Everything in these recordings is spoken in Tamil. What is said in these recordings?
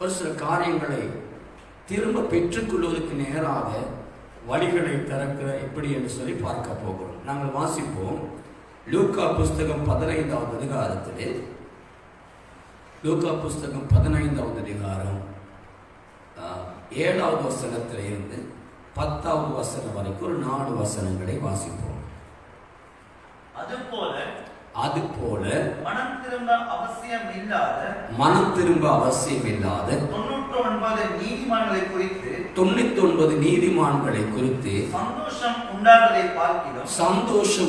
ஒரு சில காரியங்களை திரும்ப பெற்றுக்கொள்வதற்கு நேராக வழிகளை திறக்க எப்படி என்று சொல்லி பார்க்க போகிறோம். நாங்கள் வாசிப்போம். லூக்கா புஸ்தகம் 15வது அதிகாரத்திலே, லூக்கா புஸ்தகம் 15வது அதிகாரம் 7வது வசனத்திலிருந்து 10வது வசனம் வரைக்கும் ஒரு 4 வசனங்களை வாசிப்போம். அதுபோல மனம் திரும்ப அவசியம் இல்லாத 99 நீதிமான்களை குறித்து சந்தோஷம்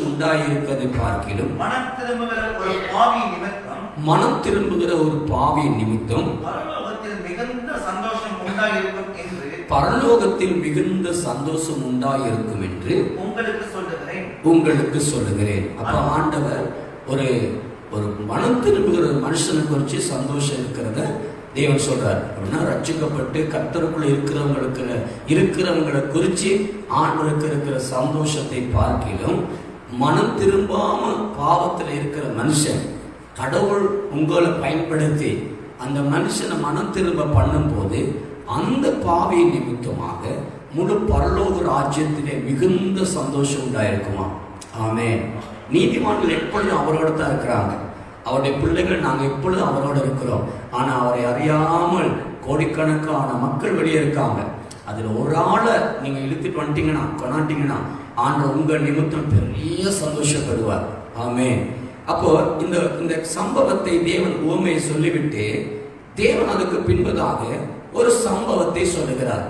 உண்டாயிருப்பதை பார்க்கிலும் மனம் திரும்புகிற ஒரு பாவியின் நிமித்தம் பரலோகத்தில் மிகுந்த சந்தோஷம் உண்டாயிருக்கும் என்று உங்களுக்கு சொல்லுகிறேன். அப்ப ஆண்டவர் ஒரு மனம் திரும்புகிற மனுஷனை குறித்து சந்தோஷம் இருக்கிறத தேவன் சொல்றார். அப்படின்னா ரட்சிக்கப்பட்டு கர்த்தருக்குள்ள இருக்கிறவங்களை குறித்து ஆண்டவருக்கு இருக்கிற சந்தோஷத்தை பார்க்கிலும் மனம் திரும்பாம பாவத்தில் இருக்கிற மனுஷன் கடவுள் உங்களை பயன்படுத்தி அந்த மனுஷனை மனம் திரும்ப பண்ணும் போது அந்த பாவியின் நிமித்தமாக முழு பரலோக ராஜ்யத்திலே மிகுந்த சந்தோஷம் உண்டாயிருக்குமா? ஆமென். நீதிமான்கள் எப்பொழுதும் அவரோட தான் இருக்கிறாங்க. அவருடைய பிள்ளைகள் நாங்கள் எப்பொழுதும் அவரோட இருக்கிறோம். ஆனால் அவரை அறியாமல் கோடிக்கணக்கான மக்கள் வெளியே இருக்காங்க. அதில் ஒரு ஆளை நீங்கள் இழுத்துட்டு வந்துட்டீங்கன்னா கொண்டாட்டிங்கன்னா ஆண்டவர் உங்கள் நிமித்தம் பெரிய சந்தோஷப்படுவார். ஆமென். அப்போ இந்த சம்பவத்தை தேவன் உவமையை சொல்லிவிட்டு தேவன் அதுக்கு பின்பதாக ஒரு சம்பவத்தை சொல்லுகிறார்.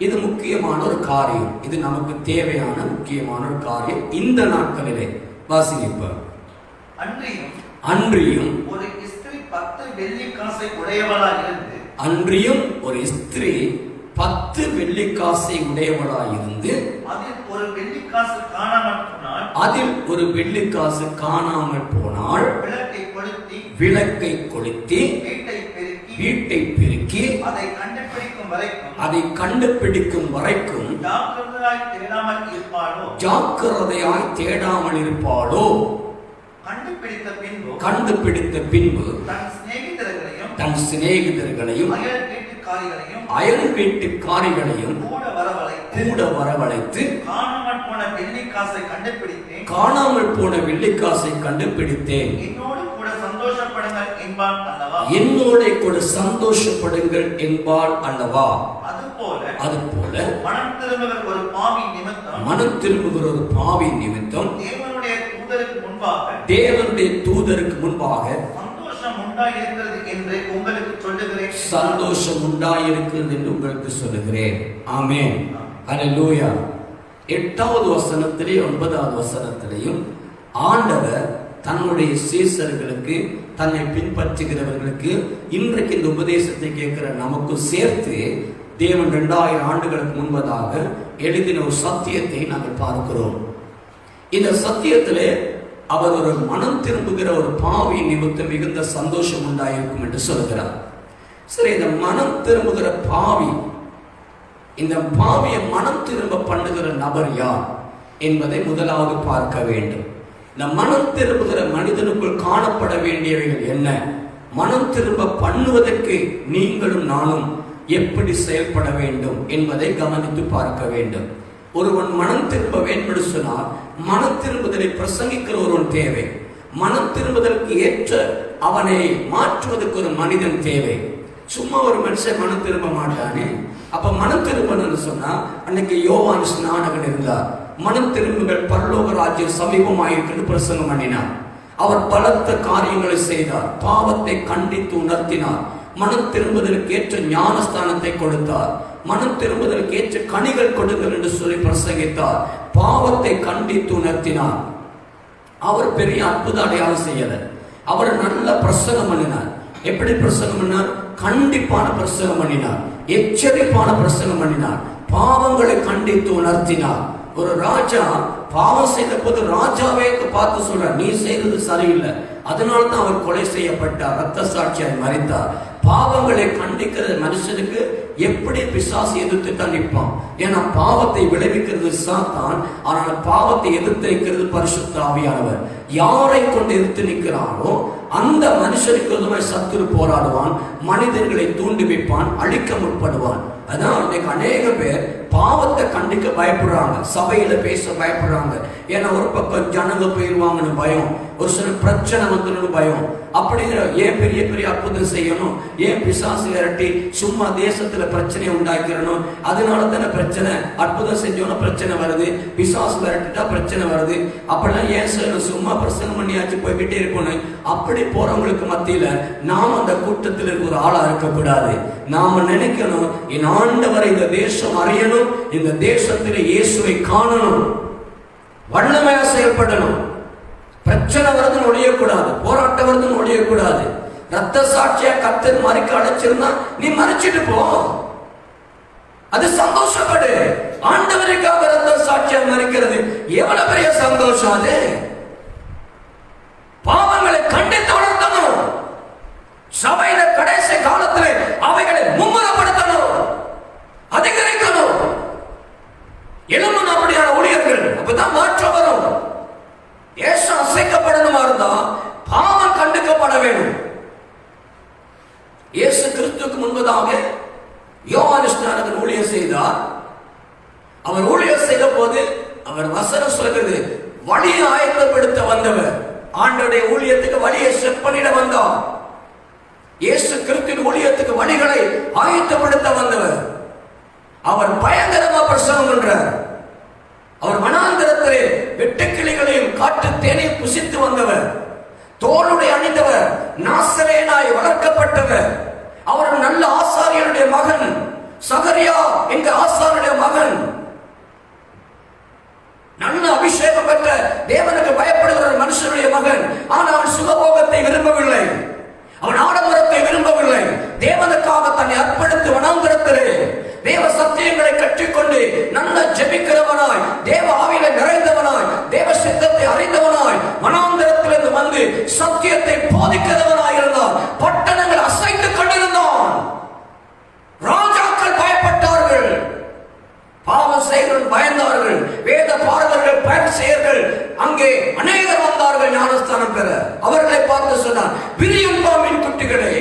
இது முக்கியமான ஒரு காரியம், இது நமக்கு தேவையான முக்கியமான ஒரு காரியம். இந்த நாட்களிலே வாசிப்ப அன்றியும் ஒரு ஸ்திரீ 10 வெள்ளிக்காசை உடையவளாயிருந்து அதில் ஒரு வெள்ளிக்காசு காணாமல் போனால் விளக்கை கொளுத்தி வீட்டை பெருக்கி அதை கண்டுபிடிக்கும் வரைக்கும் ஜாக்கிரதையாய் தேடாமல் இருப்பாளோ? கண்டுபிடித்த பின்பு தன் சிநேகிதர்களையும் அயல் வீட்டுக்காரிகளையும் கூட வரவழைத்து காணாமல் போன வெள்ளிக்காசை கண்டுபிடித்தேன், என்னோட கூட சந்தோஷப்படுங்கள் என்பாள் அல்லவா? அதுபோல மனம் திரும்புகிற ஒரு பாவியின் நிமித்தம் தேவனுடைய தூதருக்கு முன்பாக சந்தோஷம் உண்டாயிருக்கிறது என்று உங்களுக்கு சொல்லுகிறேன். ஆமென். ஹல்லேலூயா. 8வது வசனத்திலேயும் 9வது வசனத்திலேயும் ஆண்டவர் தன்னுடைய சீசர்களுக்கு, தன்னை பின்பற்றுகிறவர்களுக்கு, இன்றைக்கு இந்த உபதேசத்தை கேட்கிற நமக்கு சேர்த்து தேவன் 2000 ஆண்டுகளுக்கு முன்பதாக எழுதின ஒரு சத்தியத்தை நாங்கள் பார்க்கிறோம். இந்த சத்தியத்திலே அவர் ஒரு மனம் திரும்புகிற ஒரு பாவி நிமித்தம் மிகுந்த சந்தோஷம் உண்டாயிருக்கும் என்று சொல்கிறார். சரி, இந்த மனம் திரும்புகிற பாவி, இந்த பாவியை மனம் திரும்ப பண்ணுகிற நபர் யார் என்பதை முதலாவது பார்க்க வேண்டும். இந்த மனம் திரும்புகிற மனிதனுக்குள் காணப்பட வேண்டியவைகள் என்ன? மனம் திரும்ப பண்ணுவதற்கு நீங்களும் நானும் எப்படி செயல்பட வேண்டும் என்பதை கவனித்து பார்க்க வேண்டும். ஒருவன் மனம் திரும்ப வேண்டும் சொன்னால் மனம் திரும்புதலை பிரசங்கிக்கிற ஒருவன் தேவை. மனம் திரும்புதலுக்கு ஏற்ற அவனை மாற்றுவதற்கு ஒரு மனிதன் தேவை. சும்மா ஒரு மனுஷன் மனம் திரும்ப மாட்டானே. அப்ப மனம் திரும்பணும்னு சொன்னா அன்னைக்கு யோவான் ஸ்நானகன் இருந்தார். மனம் திரும்புகள் பரலோக ராஜ்யம் சமீபமாயிருக்கிறது பிரசங்கம் பண்ணினார். அவர் பலத்த காரியங்களை செய்தார், பாவத்தை கண்டித்து உணர்த்தினார், மனம் திரும்புதலுக்கு ஏற்ற ஞானஸ்தானத்தை கொடுத்தார், மனம் திரும்புதலுக்கு ஏற்ற கனிகள் கொடுங்கள் என்று சொல்லி பிரசங்கித்தார், பாவத்தை கண்டித்து உணர்த்தினார். அவர் பெரிய அற்புத அடையாளம் செய்யல, அவர் நல்ல பிரசங்கம் பண்ணினார். எப்படி பிரசங்கம் பண்ணார்? கண்டிப்பான பிரசங்கம் பண்ணினார், எச்சரிப்பான பிரசங்கம் பண்ணினார், பாவங்களை கண்டித்து உணர்த்தினார். ஒரு ராஜா பாவம் செய்த போது ராஜாவே பார்த்து சொல்றார், நீ செய்தது சரியில்லை, அதனால தான் அவர் கொலை செய்யப்பட்டார், ரத்த சாட்சியாய் மரித்தார். பாவங்களை கண்டிக்கிற மனுஷனுக்கு எப்படி பிசாசு எதிர்த்து தான் நிற்பான். ஏன்னா பாவத்தை விளைவிக்கிறது சாத்தான், ஆனால் பாவத்தை எதிர்த்து நிற்கிறது பரிசுத்த ஆவியானவர். யாரை கொண்டு எதிர்த்து நிற்கிறானோ அந்த மனுஷனுக்கு எதுவுமே சத்துரு போராடுவான், மனிதர்களை தூண்டி வைப்பான், அழிக்க முற்படுவான். அதான் இன்னைக்கு அநேக பேர் பாவத்தை கண்டிக்க பயப்படுறாங்க, சபையில பேச பயப்படுறாங்க. ஏன்னா ஒரு பக்கம் ஜனங்க போயிருவாங்கன்னு பயம், ஒரு சில பிரச்சனை வந்துடும் பயம். அப்படிங்கிற ஏன் பெரிய பெரிய அற்புதம் செய்யணும், ஏன் பிசாசு விரட்டி சும்மா தேசத்துல பிரச்சனையை உண்டாக்கிறணும்? அதனால தானே பிரச்சனை. அற்புதம் செஞ்சோன்னா பிரச்சனை வருது, பிசாசு விரட்டிட்டா பிரச்சனை வருது. அப்படிலாம் ஏன் செய்யணும்? சும்மா பிரசங்கம் பண்ணியாச்சு போய்கிட்டே இருக்கணும். அப்படி போறவங்களுக்கு மத்தியில நாம் அந்த கூட்டத்தில் ஒரு ஆளா இருக்கக்கூடாது. நாம நினைக்கணும், என் ஆண்டவரை இந்த தேசம் அறியணும், இந்த தேசத்தில் இயேசுவை காணணும், வல்லமையா செயல்படணும். பிரச்சனை வருதுன்னு ஒழியக்கூடாது, போராட்டம் வருதுன்னு ஒழியக்கூடாது. ரத்த சாட்சியா கர்த்தர் மறிக்க அடைச்சிருந்தா நீ மறிச்சிட்டு போ, அது சந்தோஷப்படு. ஆண்டவருக்காக ரத்த சாட்சியா மறிக்கிறது எவ்வளவு பெரிய சந்தோஷம். அது பாவங்களை கண்டித்து உணர்த்தணும். சபையில கடைசி காலத்தில் அவைகளை மும்முரப்படுத்தணும், அதிகரிக்கணும். எழுமன் அப்படியான ஊழியர்கள், அப்பதான் மாற்றம் வரும். இயேசு அசைக்கப்படணுமா இருந்தா பாவம் கண்டுக்கப்பட வேண்டும். இயேசு கிறிஸ்துவுக்கு முன்பதாக யோவான் ஸ்நானகன் ஊழியம் செய்தார். அவர் ஊழியம் செய்த போது அவர் வசனம் சொல்கிறது, வழியை ஆயத்தப்படுத்த வந்தவர். ஆண்டவருடைய ஊழியத்துக்கு வழியை செட் பண்ணிட வந்தார். இயேசு கிறிஸ்துவின் ஊழியத்துக்கு வழிகளை ஆயத்தப்படுத்த வந்தவர். அவர் பயங்கரமா பிரசங்கம் பண்றார். அவர் வனாந்தரத்திலே வெட்டுக்கிளிகளையும் காட்டு தேனையும் புசித்து வந்தவர். தோளுடைய அணிந்தவர், நாசரேனாய் வளர்க்கப்பட்டவர். அவர் நல்ல ஆசாரியனுடைய மகன், சகரியா என்கிற ஆசாரியனுடைய மகன். நல்ல அபிஷேகம் பெற்ற தேவனுக்கு பயப்படுகிற மனுஷனுடைய மகன். ஆனால் அவன் சுகபோகத்தை விரும்பவில்லை, அவன் ஆடம்பரத்தை விரும்பவில்லை. தேவனுக்காக தன்னை அர்ப்பணித்து வனாந்தரத்திலே தேவ சத்தியங்களை கற்றுக்கொண்டு நல்ல ஜெபிக்கிறவனாய், தேவ ஆவியில நிறைந்தவனாய், தேவ சித்தத்தை அறிந்தவனாய் வனாந்தரத்திலிருந்து வந்து சத்தியத்தை போதிக்கிறவனாய் இருந்தான். பட்டணங்கள் அசைத்துக் கொண்டிருந்தான். ராஜாக்கள் பயப்பட்டார்கள், பாவம் செய்கிறவர்கள் பயந்தார்கள், வேத பாரகர்கள் பரிசேயர்கள் அங்கே அநேகர் வந்தார்கள் ஞானஸ்தானம் பெற. அவர்களை பார்த்து சொன்னார், விரியும் பாம்பின் குட்டிகளே,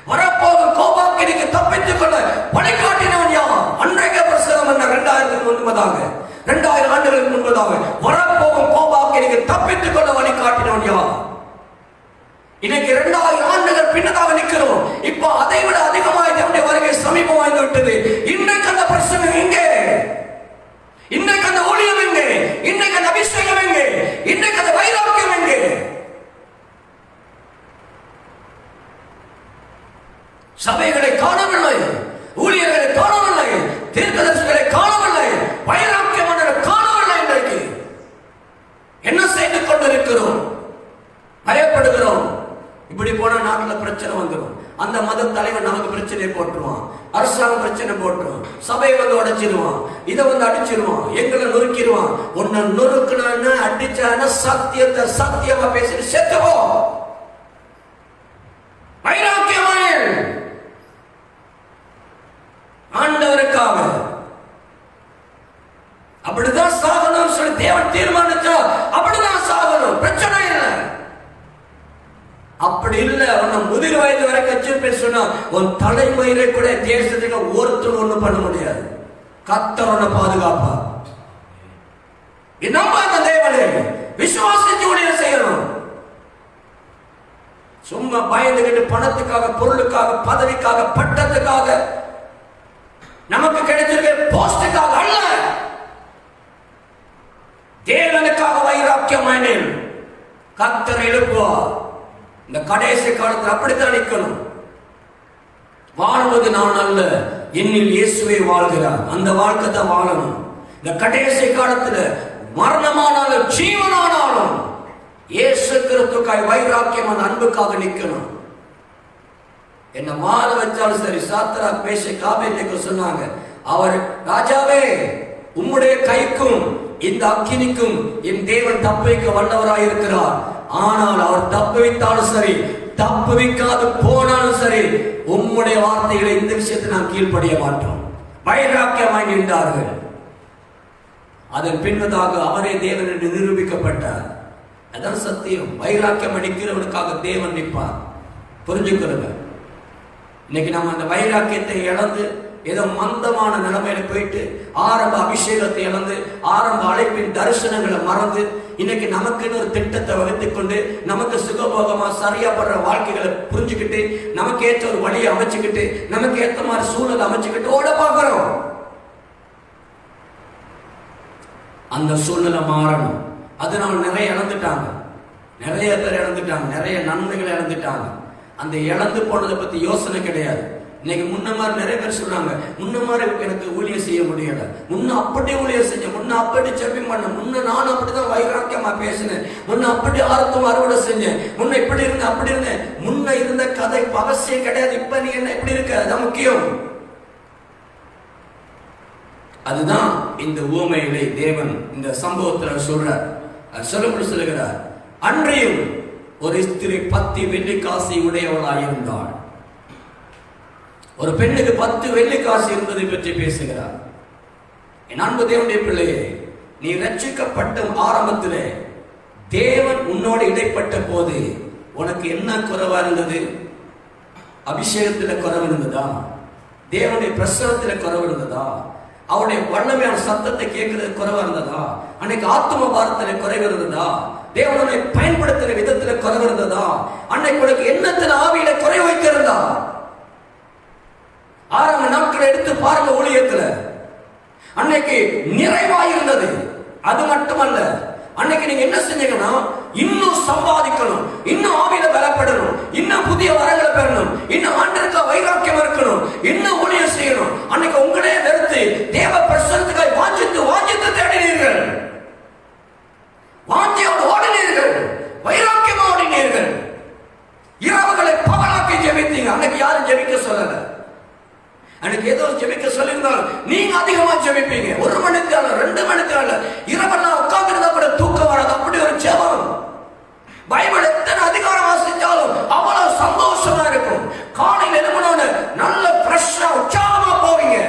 வரப்போகும் கோபாக்கினிக்கு தப்பித்துக் கொள்ள வழிகாட்டினவன் யார்? அன்றைய பிரசங்கம் என்ன 2000 ஆண்டுகளுக்கு முன்பதாக வரப்போகும் கோபாக்கினிக்கு தப்பித்துக் கொள்ள வழிகாட்டினவன் யார்? இன்னைக்கு 2000 ஆண்டுகள் பின்னதாக நிற்கிறோம். இப்ப அதை விட அதிகமாக நம்முடைய வருகை சமீபம் வாய்ந்து விட்டது. இன்றைக்கு அந்த பிரசங்கம் எங்கே? இன்றைக்கு அந்த ஊழியம் எங்கே? இன்றைக்கு அந்த அபிஷேகம் எங்கே? இன்றைக்கு அந்த வைராக்கியம் எங்கே? சபைகளை காணவில்லை, ஊழியர்களை காணவில்லை, தீர்க்கதரிசிகளை காணவில்லை, வைராக்கியமான காணவில்லை. இன்றைக்கு என்ன செய்து கொண்டிருக்கிறோம்? பயப்படுகிறோம். இப்படி போனா நாட்டில் பிரச்சனை வந்துடும். அந்த மத தலைவன் நமக்கு பிரச்சனையை போட்டுருவான், அரசாங்கம் பிரச்சனை போட்டுருவான், சபையை வந்து உடைச்சிருவான், இதை வந்து அடிச்சிருவான், எங்களை நொறுக்கிடுவான். உன்னை நொறுக்குனான்னு அடிச்சான சத்தியத்தை சத்தியமா பேசிட்டு செத்துவோ. வைராக்கியமான ஆண்டவருக்காக அப்படிதான் சாகணும் சொல்லி தேவன் தீர்மானிச்சா அப்படிதான் சாகணும், பிரச்சனை இல்லை. அப்படி இல்லை, உன்னை முதிர் வயது வரை கட்சி சொன்னா உன் தலைமயிரை கூட தேசத்துக்கு ஒருத்தர் ஒண்ணு பண்ண முடியாது. கர்த்தர் உன்னை பாதுகாப்பா. நம்ம அந்த தேவனை விசுவாசிச்சு ஊழியம் செய்யணும். சும்மா பயந்துகிட்டு பணத்துக்காக, பொருளுக்காக, பதவிக்காக, பட்டத்துக்காக, நமக்கு கிடைச்சிருக்க போஸ்டுக்காக அல்ல, தேவனுக்காக வைராக்கியமான கர்த்தர் எழுப்புவார். இந்த கடைசி காலத்தில் அப்படித்தான் நிற்கணும். வாழ்வது நான் அல்ல, என்னில் இயேசுவே வாழ்கிறார். அந்த வாழ்க்கை தான் வாழணும். இந்த கடைசி காலத்துல மரணமானாலும் ஜீவனானாலும் இயேசு கிறிஸ்துவுக்காய் வைராக்கியம், அந்த அன்புக்காக நிற்கணும். என்ன மாற வச்சாலும் சரி. சாத்ராக் மேஷாக் ஆபேத்நேகோ சொன்னாங்க, அவர் ராஜாவே, உம்முடைய கைக்கும் இந்த அக்கினிக்கும் என் தேவன் தப்புவிக்க வல்லவராய் இருக்கிறார். ஆனால் அவர் தப்புவித்தாலும் சரி, தப்புவிக்காது போனாலும் சரி, உம்முடைய வார்த்தைகளை இந்த விஷயத்தை நாம் கீழ்ப்படிய மாட்டோம். வைராக்கியமாய் நின்றார்கள். அதன் பின்னதாக அவரே தேவன் என்று நிரூபிக்கப்பட்டார். அதான் சத்தியம். வைராக்கியம் அடிக்கிறவனுக்காக தேவன் நிற்பார். புரிஞ்சுக்கிறத. இன்னைக்கு நம்ம அந்த வைராக்கியத்தை இழந்து ஏதோ மந்தமான நிலைமையில போயிட்டு ஆரம்ப அபிஷேகத்தை இழந்து ஆரம்ப அழைப்பின் தரிசனங்களை மறந்து இன்னைக்கு நமக்குன்னு ஒரு திட்டத்தை வகுத்துக் கொண்டு நமக்கு சுகபோகமா சரியா படுற வாழ்க்கைகளை புரிஞ்சுக்கிட்டு நமக்கு ஏற்ற ஒரு வழியை அமைச்சுக்கிட்டு நமக்கு ஏற்ற மாதிரி சூழல் அமைச்சுக்கிட்டு ஓட பார்க்கிறோம். அந்த சூழ்நிலை மாறணும். அதனால நிறைய இழந்துட்டாங்க. நிறைய பேர் இழந்துட்டாங்க. நிறைய நன்மைகளை இழந்துட்டாங்க. அந்த இழந்து போனதை பத்தி யோசனை கிடையாது. இன்னைக்கு முன்ன மாதிரி நிறைய பேர் சொல்றாங்க, முன்ன மாதிரி எனக்கு ஊழியம் செய்ய முடியல, முன்ன அப்படி ஊழியம் செஞ்சேன், முன்ன அப்படி செப்பிங் பண்ண, முன்ன நான் அப்படிதான் வைராக்கியமா பேசினேன், முன்ன அப்படி ஆர்த்தம் அறுவடை செஞ்சேன், முன்ன இப்படி இருந்தேன் அப்படி இருந்தேன். முன்ன இருந்த கதை அவசியம் கிடையாது. இப்ப நீ என்ன எப்படி இருக்க, அதுதான் முக்கியம். அதுதான் இந்த உவமையிலே தேவன் இந்த சம்பவத்தில் சொல்றார். சொல்லுகிறார், அன்றையும் ஒரு ஸ்திரீ 10 வெள்ளிக்காசை உடையவளாயிருந்தாள். ஒரு பெண்ணுக்கு 10 வெள்ளிக்காசு இருந்ததை பற்றி பேசுகிறார். என் அன்பு தேவனுடைய பிள்ளையே, நீ ரட்சிக்கப்பட்ட ஆரம்பத்திலே தேவன் உன்னோடு இடைப்பட்ட போது உனக்கு என்ன குறைவா இருந்தது? அபிஷேகத்தில் குறைவு இருந்ததா? தேவனுடைய பிரசவத்தில் குறைவு இருந்ததா? அவருடைய வல்லமையான சத்தத்தை கேட்கிறது குறைவா இருந்ததா? அன்னைக்கு ஆத்ம பாரத்தில் குறைவு இருந்ததா? தேவனை பயன்படுத்துகிற விதத்தில் குறைவு இருந்ததா? அன்னைக்கு உனக்கு எண்ணத்தில் ஆவியில குறை வைத்திருந்தா? ஆரம்ப நாட்களை எடுத்து பாருங்க. ஊழியத்துல அன்னைக்கு நிறைவாய் இருந்தது. அது மட்டுமல்ல, அன்னைக்கு நீங்க என்ன செஞ்சீங்கன்னா இன்னும் சம்பாதிக்கணும், இன்னும் ஆவியில பலப்படணும், இன்னும் புதிய வரங்களை பெறணும், இன்னும் ஆண்டவருக்கு வைராக்கியம் இருக்கணும், இன்னும் ஊழியம் செய்யணும். அன்னைக்கு உங்களே வெறுத்து தேவ பிரசன்னத்துக்காய் வாஞ்சித்து தேடினீர்கள், வாஞ்சியோடு ஓடினீர்கள், வைராக்கியமா ஓடினீர்கள், இரவுகளை பகலாக்கி ஜெபித்தீங்க. அன்னைக்கு யாரும் ஜெபிக்க சொல்லல. அன்னைக்கு ஏதோ ஜெபிக்க சொல்லியிருந்தாலும் நீங்க அதிகமா ஜெபிப்பீங்க. 1 மணிக்கு 2 மணிக்கு இரவெல்லாம் உட்கார்ந்துருந்தா கூட தூக்கம் வராது. அப்படி ஒரு ஜெபம். பைபிள் எத்தனை அதிகாரம் வாசிச்சாலும் அவ்வளவு சந்தோஷமா இருக்கும். காலையில் எழுமனோன்னு நல்ல ஃப்ரெஷ்ஷா உற்சாகமா போவீங்க.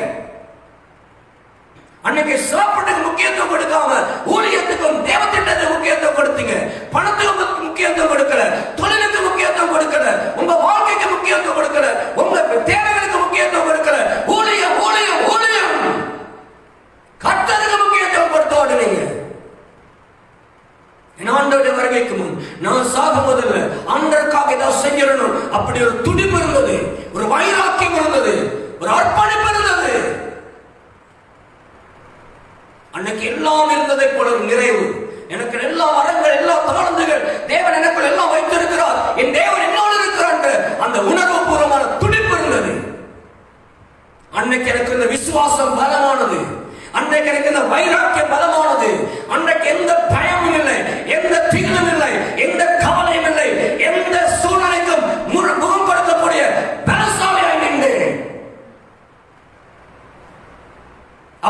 அன்னைக்கு சாப்பாட்டுக்கு முக்கியத்துவம் கொடுக்காம ஊழியத்துக்கும் தேவத்திட்டத்துக்கு முக்கியத்துவம் கொடுத்தீங்க. பணத்துக்கு முக்கியத்துவம் கொடுக்கல, தொழிலுக்கு முக்கியத்துவம் கொடுக்கல, உங்க வாழ்க்கைக்கு முக்கியத்துவம் கொடுக்கல, உங்க தேவைகளுக்கு முக்கியத்துவம் கொடுக்கல. ஊழியம் ஊழியம் ஊழியம் கர்த்தருக்கு முக்கியத்துவம் கொடுத்து ஓடுனீங்க. ஆண்டவருடைய வருகைக்கு முன் நான் சாக முதல்ல ஆண்டவருக்காக ஏதாவது செஞ்சிடணும் அப்படி ஒரு துடிப்பு இருந்தது, ஒரு வைராக்கியம் இருந்தது, ஒரு அர்ப்பணிப்பு இருந்தது. அன்னைக்கு எல்லாம் இருந்ததை போல ஒரு நிறைவு. எனக்கு எல்லா வரங்கள், எல்லா தாளந்துகள் தேவன் எனக்குள் எல்லாம் வைத்திருக்கிறார், என் தேவன் என்னோடு இருக்கிறார், அந்த உணர்வு பூர்வமான துடிப்பு இருந்தது. அன்னைக்கு எனக்கு இந்த விசுவாசம் பலமானது, அன்றைக்கு எனக்கு இந்த வைராக்கியம் பலமானது. அன்றைக்கு எந்த பயமும் இல்லை, எந்த திகிலும் இல்லை, எந்த கவலையும் இல்லை, எந்த சூழ்நிலைக்கும் முகம் கொடுக்கக்கூடிய பலசாலியாய் நின்றேன்.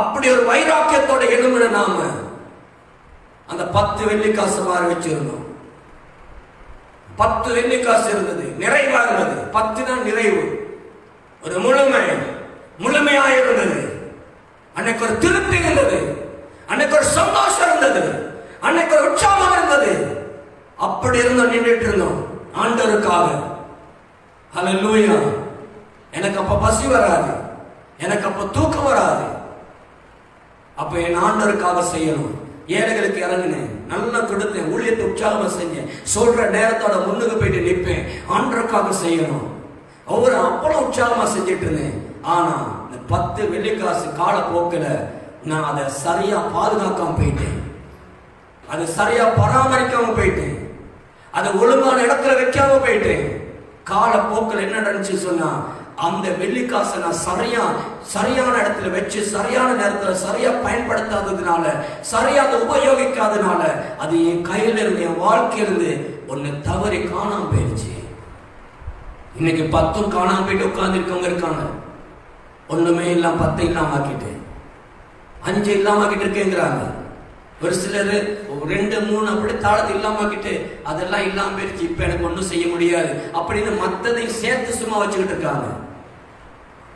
அப்படி ஒரு வைராக்கியத்தோட எழுமின நாம அந்த 10 வெள்ளிக்காசு மாறி வச்சிருந்தோம். 10 வெள்ளிக்காசு இருந்தது, நிறைவா இருந்தது. 10 தான் நிறைவு, ஒரு முழுமையா இருந்தது. அன்னைக்கு ஒரு திருப்தி இருந்தது, அன்னைக்கு ஒரு சந்தோஷம் இருந்தது, அன்னைக்கு ஒரு உற்சாகம் இருந்தது. அப்படி இருந்தோம், நின்றுட்டு இருந்தோம் ஆண்டவருக்காக. ஹல்லேலூயா. எனக்கு அப்ப பசி வராது, எனக்கு அப்ப தூக்கம் வராது. அப்ப என் ஆண்டவருக்காக செய்யணும். ஏழைகளுக்கு இறங்கினேன், நல்லா கொடுத்தேன், ஊழியத்தை உற்சாகமா செஞ்சேன், சொல்ற நேரத்தோட முன்னுக்கு போயிட்டு நிற்பேன், ஆண்டவருக்காக செய்யணும். ஒவ்வொரு அவ்வளவு உற்சாகமா செஞ்சுட்டு இருந்தேன். ஆனா இந்த 10 வெள்ளிக்காசு காலப்போக்கில் நான் அதை சரியா பாதுகாக்காம போயிட்டேன், அதை சரியா பராமரிக்காம போயிட்டேன், அதை ஒழுங்கான இடத்துல வைக்காம போயிட்டேன். காலப்போக்கில் என்ன நடந்துச்சு சொன்னா, அந்த வெள்ளிக்காசை நான் சரியான இடத்துல வச்சு சரியான நேரத்தில் சரியா பயன்படுத்தாததுனால, சரியா அதை உபயோகிக்காதனால அது என் கையில இருந்து, என் வாழ்க்கையிலிருந்து ஒன்னு தவறி காணாம போயிடுச்சு. இன்னைக்கு 10 காணாம போயிட்டு உட்கார்ந்து இருக்கவங்க இருக்காங்க. ஒண்ணுமே இல்லாம 10 இல்லாம ஆக்கிட்டு, 5 இல்லாம ஆக்கிட்டு இருக்கேங்கிறாங்க. ஒரு சிலர் 2 3 அப்படி தாளத்தை இல்லாமக்கிட்டு அதெல்லாம் இல்லாம போயிடுச்சு, இப்ப எனக்கு ஒன்றும் செய்ய முடியாது அப்படின்னு மற்றதையும் சேர்த்து சும்மா வச்சுக்கிட்டு இருக்காங்க.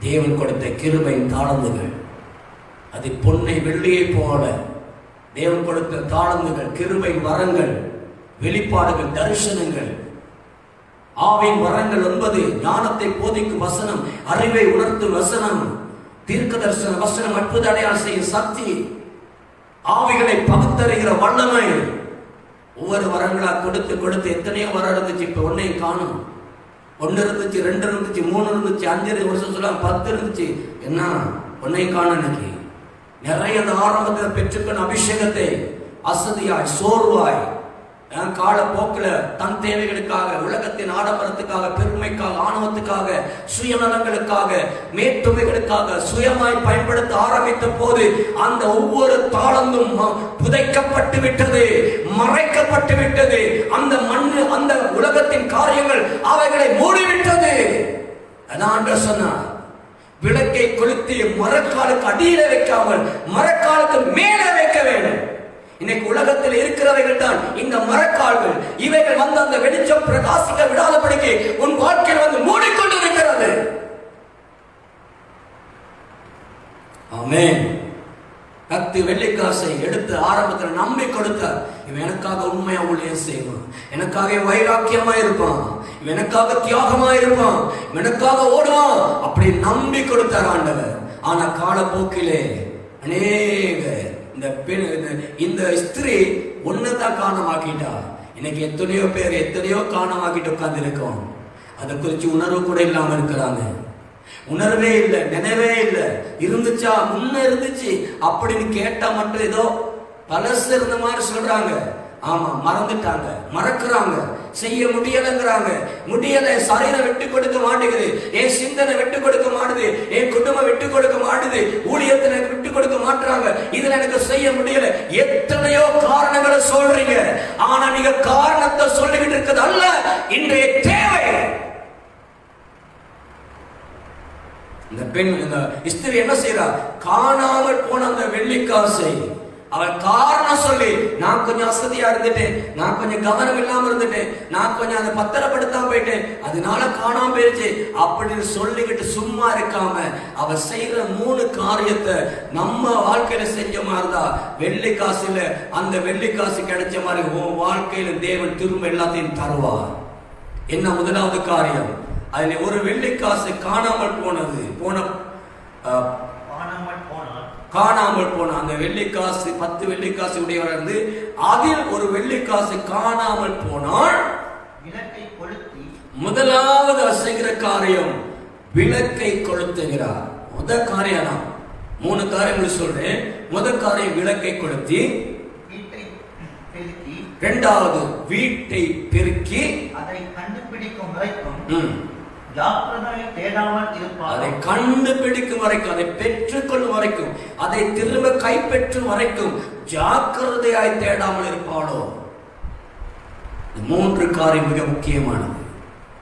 தேவன் கொடுத்த கிருபையின் தாளந்துகள் அது பொன்னை வெள்ளியை போல. தேவன் கொடுத்த தாளந்துகள், கிருபை வரங்கள், வெளிப்பாடுகள், தரிசனங்கள், ஆவின் வரங்கள் 9, ஞானத்தை போதிக்கும் வசனம், அறிவை உணர்த்தும் வசனம், தீர்க்க தரிசன வசனம், அற்புத அடையாளம் செய்யும் சக்தி, ஆவிகளை பகுத்தறிகிற வல்லமை. ஒவ்வொரு வரங்களா கொடுத்து கொடுத்து எத்தனையோ வரம் இருந்துச்சு, இப்ப ஒன்னையும் காணும். 1 இருந்துச்சு, 2 இருந்துச்சு, 3 இருந்துச்சு, 5 வருஷம் சொல்ல 10 இருந்துச்சு, என்ன ஒன்னையும் காணும். இன்னைக்கு நிறைய அந்த ஆரம்பத்தில் பெற்றுக்கொண்ட அபிஷேகத்தை அசதியாய் சோர்வாய் காலப்போக்கில் தன் தேவைகளுக்காக, உலகத்தின் ஆடம்பரத்துக்காக, பெருமைக்காக, ஆணவத்துக்காக, சுயநலங்களுக்காக, மேட்டுமைகளுக்காக சுயமாய் பயன்படுத்த ஆரம்பித்த போது அந்த ஒவ்வொரு தாளந்தும் புதைக்கப்பட்டு விட்டது, மறைக்கப்பட்டு விட்டது. அந்த மண்ணு, அந்த உலகத்தின் காரியங்கள் அவைகளை மூடிவிட்டது. அதான் சொன்னார், விளக்கை கொளுத்தி மரக்காலுக்கு அடியில வைக்காமல் மரக்காலுக்கு மேலே வைக்க வேண்டும். இன்னைக்கு உலகத்தில் இருக்கிறவைகள் தான் இந்த மரக்கால்கள். இவைகள் வந்து அந்த வெளிச்சம் பிரகாசிக்க விடாதபடிக்கு உன் வாழ்க்கையில் வந்து மூடிக்கொண்டு இருக்கிறது. ஆமென். 10 வெள்ளிக்காசை எடுத்து ஆரம்பத்தில் நம்பி கொடுத்தார். இவன் எனக்காக உண்மையா ஊழியம் செய்வான், எனக்காக வைராக்கியமா இருப்பான், இவன் எனக்காக தியாகமா இருப்பான், எனக்காக ஓடுவான், அப்படி நம்பி கொடுத்தார் ஆண்டவர். ஆனா காலப்போக்கிலே அநேக இந்த ஸ்திரீ ஒன்னதான் காரணமாக்கிட்டா. இன்னைக்கு எத்தனையோ பேர் எத்தனையோ காரணமாக்கிட்டு உட்கார்ந்து இருக்கோம். அதை குறித்து உணர்வு கூட இல்லாம இருக்கிறாங்க. உணர்வே இல்லை, நினைவே இல்லை. இருந்துச்சா, முன்ன இருந்துச்சு அப்படின்னு கேட்டா மட்டும் ஏதோ பழசு இருந்த மாதிரி சொல்றாங்க. ஆமா, மறந்துட்டாங்க, மறக்கிறாங்க, செய்ய முடியலைங்கிறாங்க. முடியல, சரீரம் விட்டு கொடுக்க மாட்டேங்குது, என் சிந்தனை விட்டு கொடுக்க மாட்டுது, என் குடும்பம் விட்டு கொடுக்க மாட்டுது, ஊழியத்தை எனக்கு விட்டு கொடுக்க மாட்டாங்க, இதுல எனக்கு செய்ய முடியல. எத்தனையோ காரணங்களை சொல்றீங்க. ஆனா நீங்க காரணத்தை சொல்லிக்கிட்டு இருக்கிறது அல்ல இன்றைய தேவை. இந்த பெண், இந்த ஸ்திரீ என்ன செய்யறா? காணாமல் போன அந்த வெள்ளிக்காசை அவள் காரணம் சொல்லி, நான் கொஞ்சம் அசதியா இருந்துட்டேன், நான் கொஞ்சம் கவனம் இல்லாம இருந்துட்டேன், நான் கொஞ்சம் அதை பத்திரப்படுத்தாம போயிட்டேன், அதனால காணாம போயிடுச்சு அப்படின்னு சொல்லிக்கிட்டு சும்மா இருக்காம அவள் செய்யற 3 காரியத்தை நம்ம வாழ்க்கையில செஞ்ச மாதிரிதா வெள்ளி காசுல அந்த வெள்ளி காசு கிடைச்ச மாதிரி உன் வாழ்க்கையில தேவன் திரும்ப எல்லாத்தையும் தருவார். என்ன முதலாவது காரியம்? அதுல ஒரு வெள்ளி காசு காணாமல் போன அந்த வெள்ளிக்காசு 10 வெள்ளிக்காசு உடையவர் இருந்து அதில் ஒரு வெள்ளிக்காசு காணாமல் போனால் விளக்கை கொளுத்தி, முதலாவது செய்கிற காரியம் விளக்கை கொளுத்துகிறார். முதல் காரியம் தான். 3 காரியங்கள் சொல்றேன். முதல் காரியம் விளக்கை கொளுத்தி, இரண்டாவது வீட்டை பெருக்கி, அதை கண்டுபிடிக்கும் வரைக்கும் அதை கண்டுபிடிக்கும் வரைக்கும், அதை பெற்றுக்கொள்ளும் வரைக்கும், அதை திரும்ப கைப்பற்றும் வரைக்கும் ஜாக்கிரதையாய் தேடாமல் இருப்பாளோ. 3 காரியம் மிக முக்கியமானது.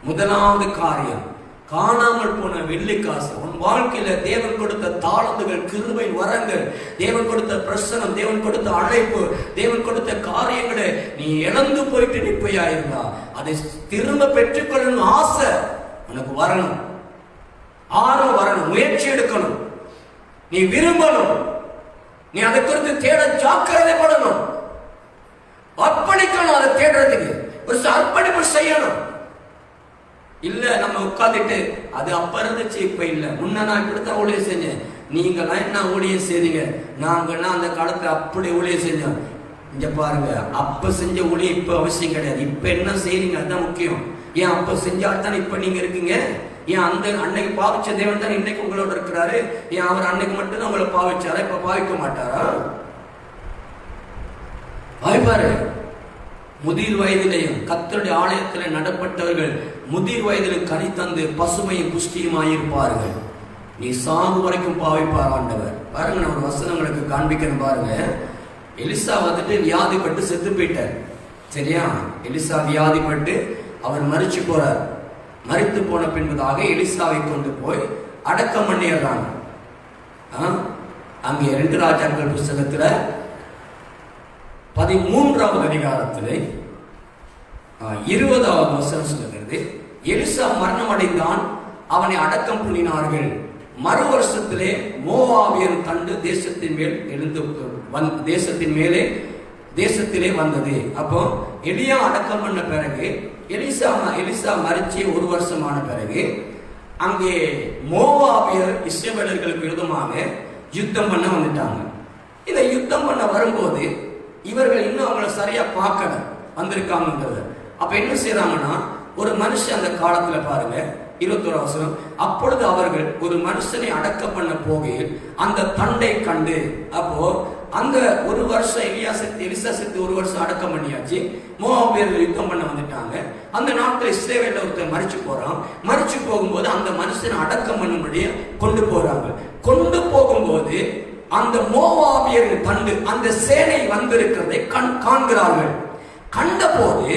முதலாவது காரியம், காணாமல் போன வெள்ளிக்காசு. உன் வாழ்க்கையில தேவன் கொடுத்த தாளந்துகள், கிருபை வரங்கள், தேவன் கொடுத்த பிரசனம், தேவன் கொடுத்த அழைப்பு, தேவன் கொடுத்த காரியங்களை நீ இழந்து போயிட்டு நிப்பையாயிருந்தா அதை திரும்ப பெற்றுக்கொள்ளணும் ஆசை உனக்கு வரணும், ஆர்வம் வரணும், முயற்சி எடுக்கணும், நீ விரும்பணும், நீ அதை குறித்து தேட ஜாக்கிரதைப்படணும், அர்ப்பணிக்கணும். அதை தேடுறதுக்கு ஒரு அர்ப்பணிப்பு செய்யணும். இல்ல நம்ம உட்காந்துட்டு அது அப்ப இருந்துச்சு இப்ப இல்ல, முன்ன நான் இப்படித்தான் ஊழியம் செஞ்சேன், நீங்களாம் என்ன ஊழியம் செய்றீங்க, நாங்கெல்லாம் அந்த காலத்துல அப்படி ஊழியம் செஞ்சோம். இங்க பாருங்க, அப்ப செஞ்ச ஊழியம் இப்ப அவசியம் கிடையாது. இப்ப என்ன செய்றீங்க அதுதான் முக்கியம். ஏன் அப்ப செஞ்சால்தான் இப்ப நீங்க இருக்கீங்க? ஏன் அந்த அன்னைக்கு பாவிச்ச தேவன் தான் இன்னைக்கு உங்களோட இருக்கிறாரு? ஏன் அவர் அன்னைக்கு மட்டும்தான் உங்களை பாவிச்சாரா, இப்ப பாவிக்க மாட்டாரா? பாவிப்பாரு. முதிர் வயதிலையும் கர்த்தருடைய ஆலயத்தில் நடப்பட்டவர்கள் முதிர் வயதிலும் கனி தந்து பசுமையும் புஷ்டியுமாயிருப்பார்கள். நீ சாகு வரைக்கும் பாவிப்பார் ஆண்டவர். பாருங்க, நான் ஒரு வசனங்களுக்கு காண்பிக்கணும் பாருங்க. எலிசா வந்துட்டு வியாதிப்பட்டு செத்து போயிட்டார். சரியா? எலிசா வியாதிப்பட்டு அவர் மரிச்சு போறார். மரித்து போன பின்பதாக எலிசாவை கொண்டு போய் அடக்கம் பண்ணிடுறாங்க. அங்கே 2 ராஜாக்கள் புஸ்தகத்துல 13வது அதிகாரத்திலே 20வது வசனம் சொல்லுகிறது, எலிசா மரணம் அடைந்தான், அவனை அடக்கம் பண்ணினார்கள். மறு வருஷத்திலே மோவாபியர் தண்டு தேசத்தின் மேல் எழுந்து தேசத்திலே வந்தது. அப்போ எலியா அடக்கம் பண்ண பிறகு எலிசா மரிச்சு 1 வருஷமான பிறகு அங்கே மோவாபியர் இஸ்ரவேலர்களுக்கு விரோதமாக யுத்தம் பண்ண வந்துட்டாங்க. இந்த யுத்தம் பண்ண வரும்போது இவர்கள் இன்னும் அவங்களை சரியா பார்க்கல வந்திருக்காங்கிறது. அப்ப என்ன செய்யறாங்கன்னா, ஒரு மனுஷன் அந்த காலத்துல பாருங்க 21 வசனம், அப்பொழுது அவர்கள் ஒரு மனுஷனை அடக்கம் பண்ண போகையில் அந்த தண்டை கண்டு, அப்போ அந்த 1 வருஷம் எலிசா செத்து 1 வருஷம் அடக்கம் பண்ணியாச்சு. மோவாபியர்கள் யுத்தம் பண்ண வந்துட்டாங்க. அந்த நாட்டில் இஸ்ரவேல்ல ஒருத்தர் மரிச்சு போறான். மரிச்சு போகும்போது அந்த மனுஷனை அடக்கம் பண்ணும்படி கொண்டு போறாங்க. கொண்டு போகும்போது அந்த மோவாபியர்கள் தண்டு அந்த சேனை வந்திருக்கிறதை காண்கிறார்கள். கண்டபோது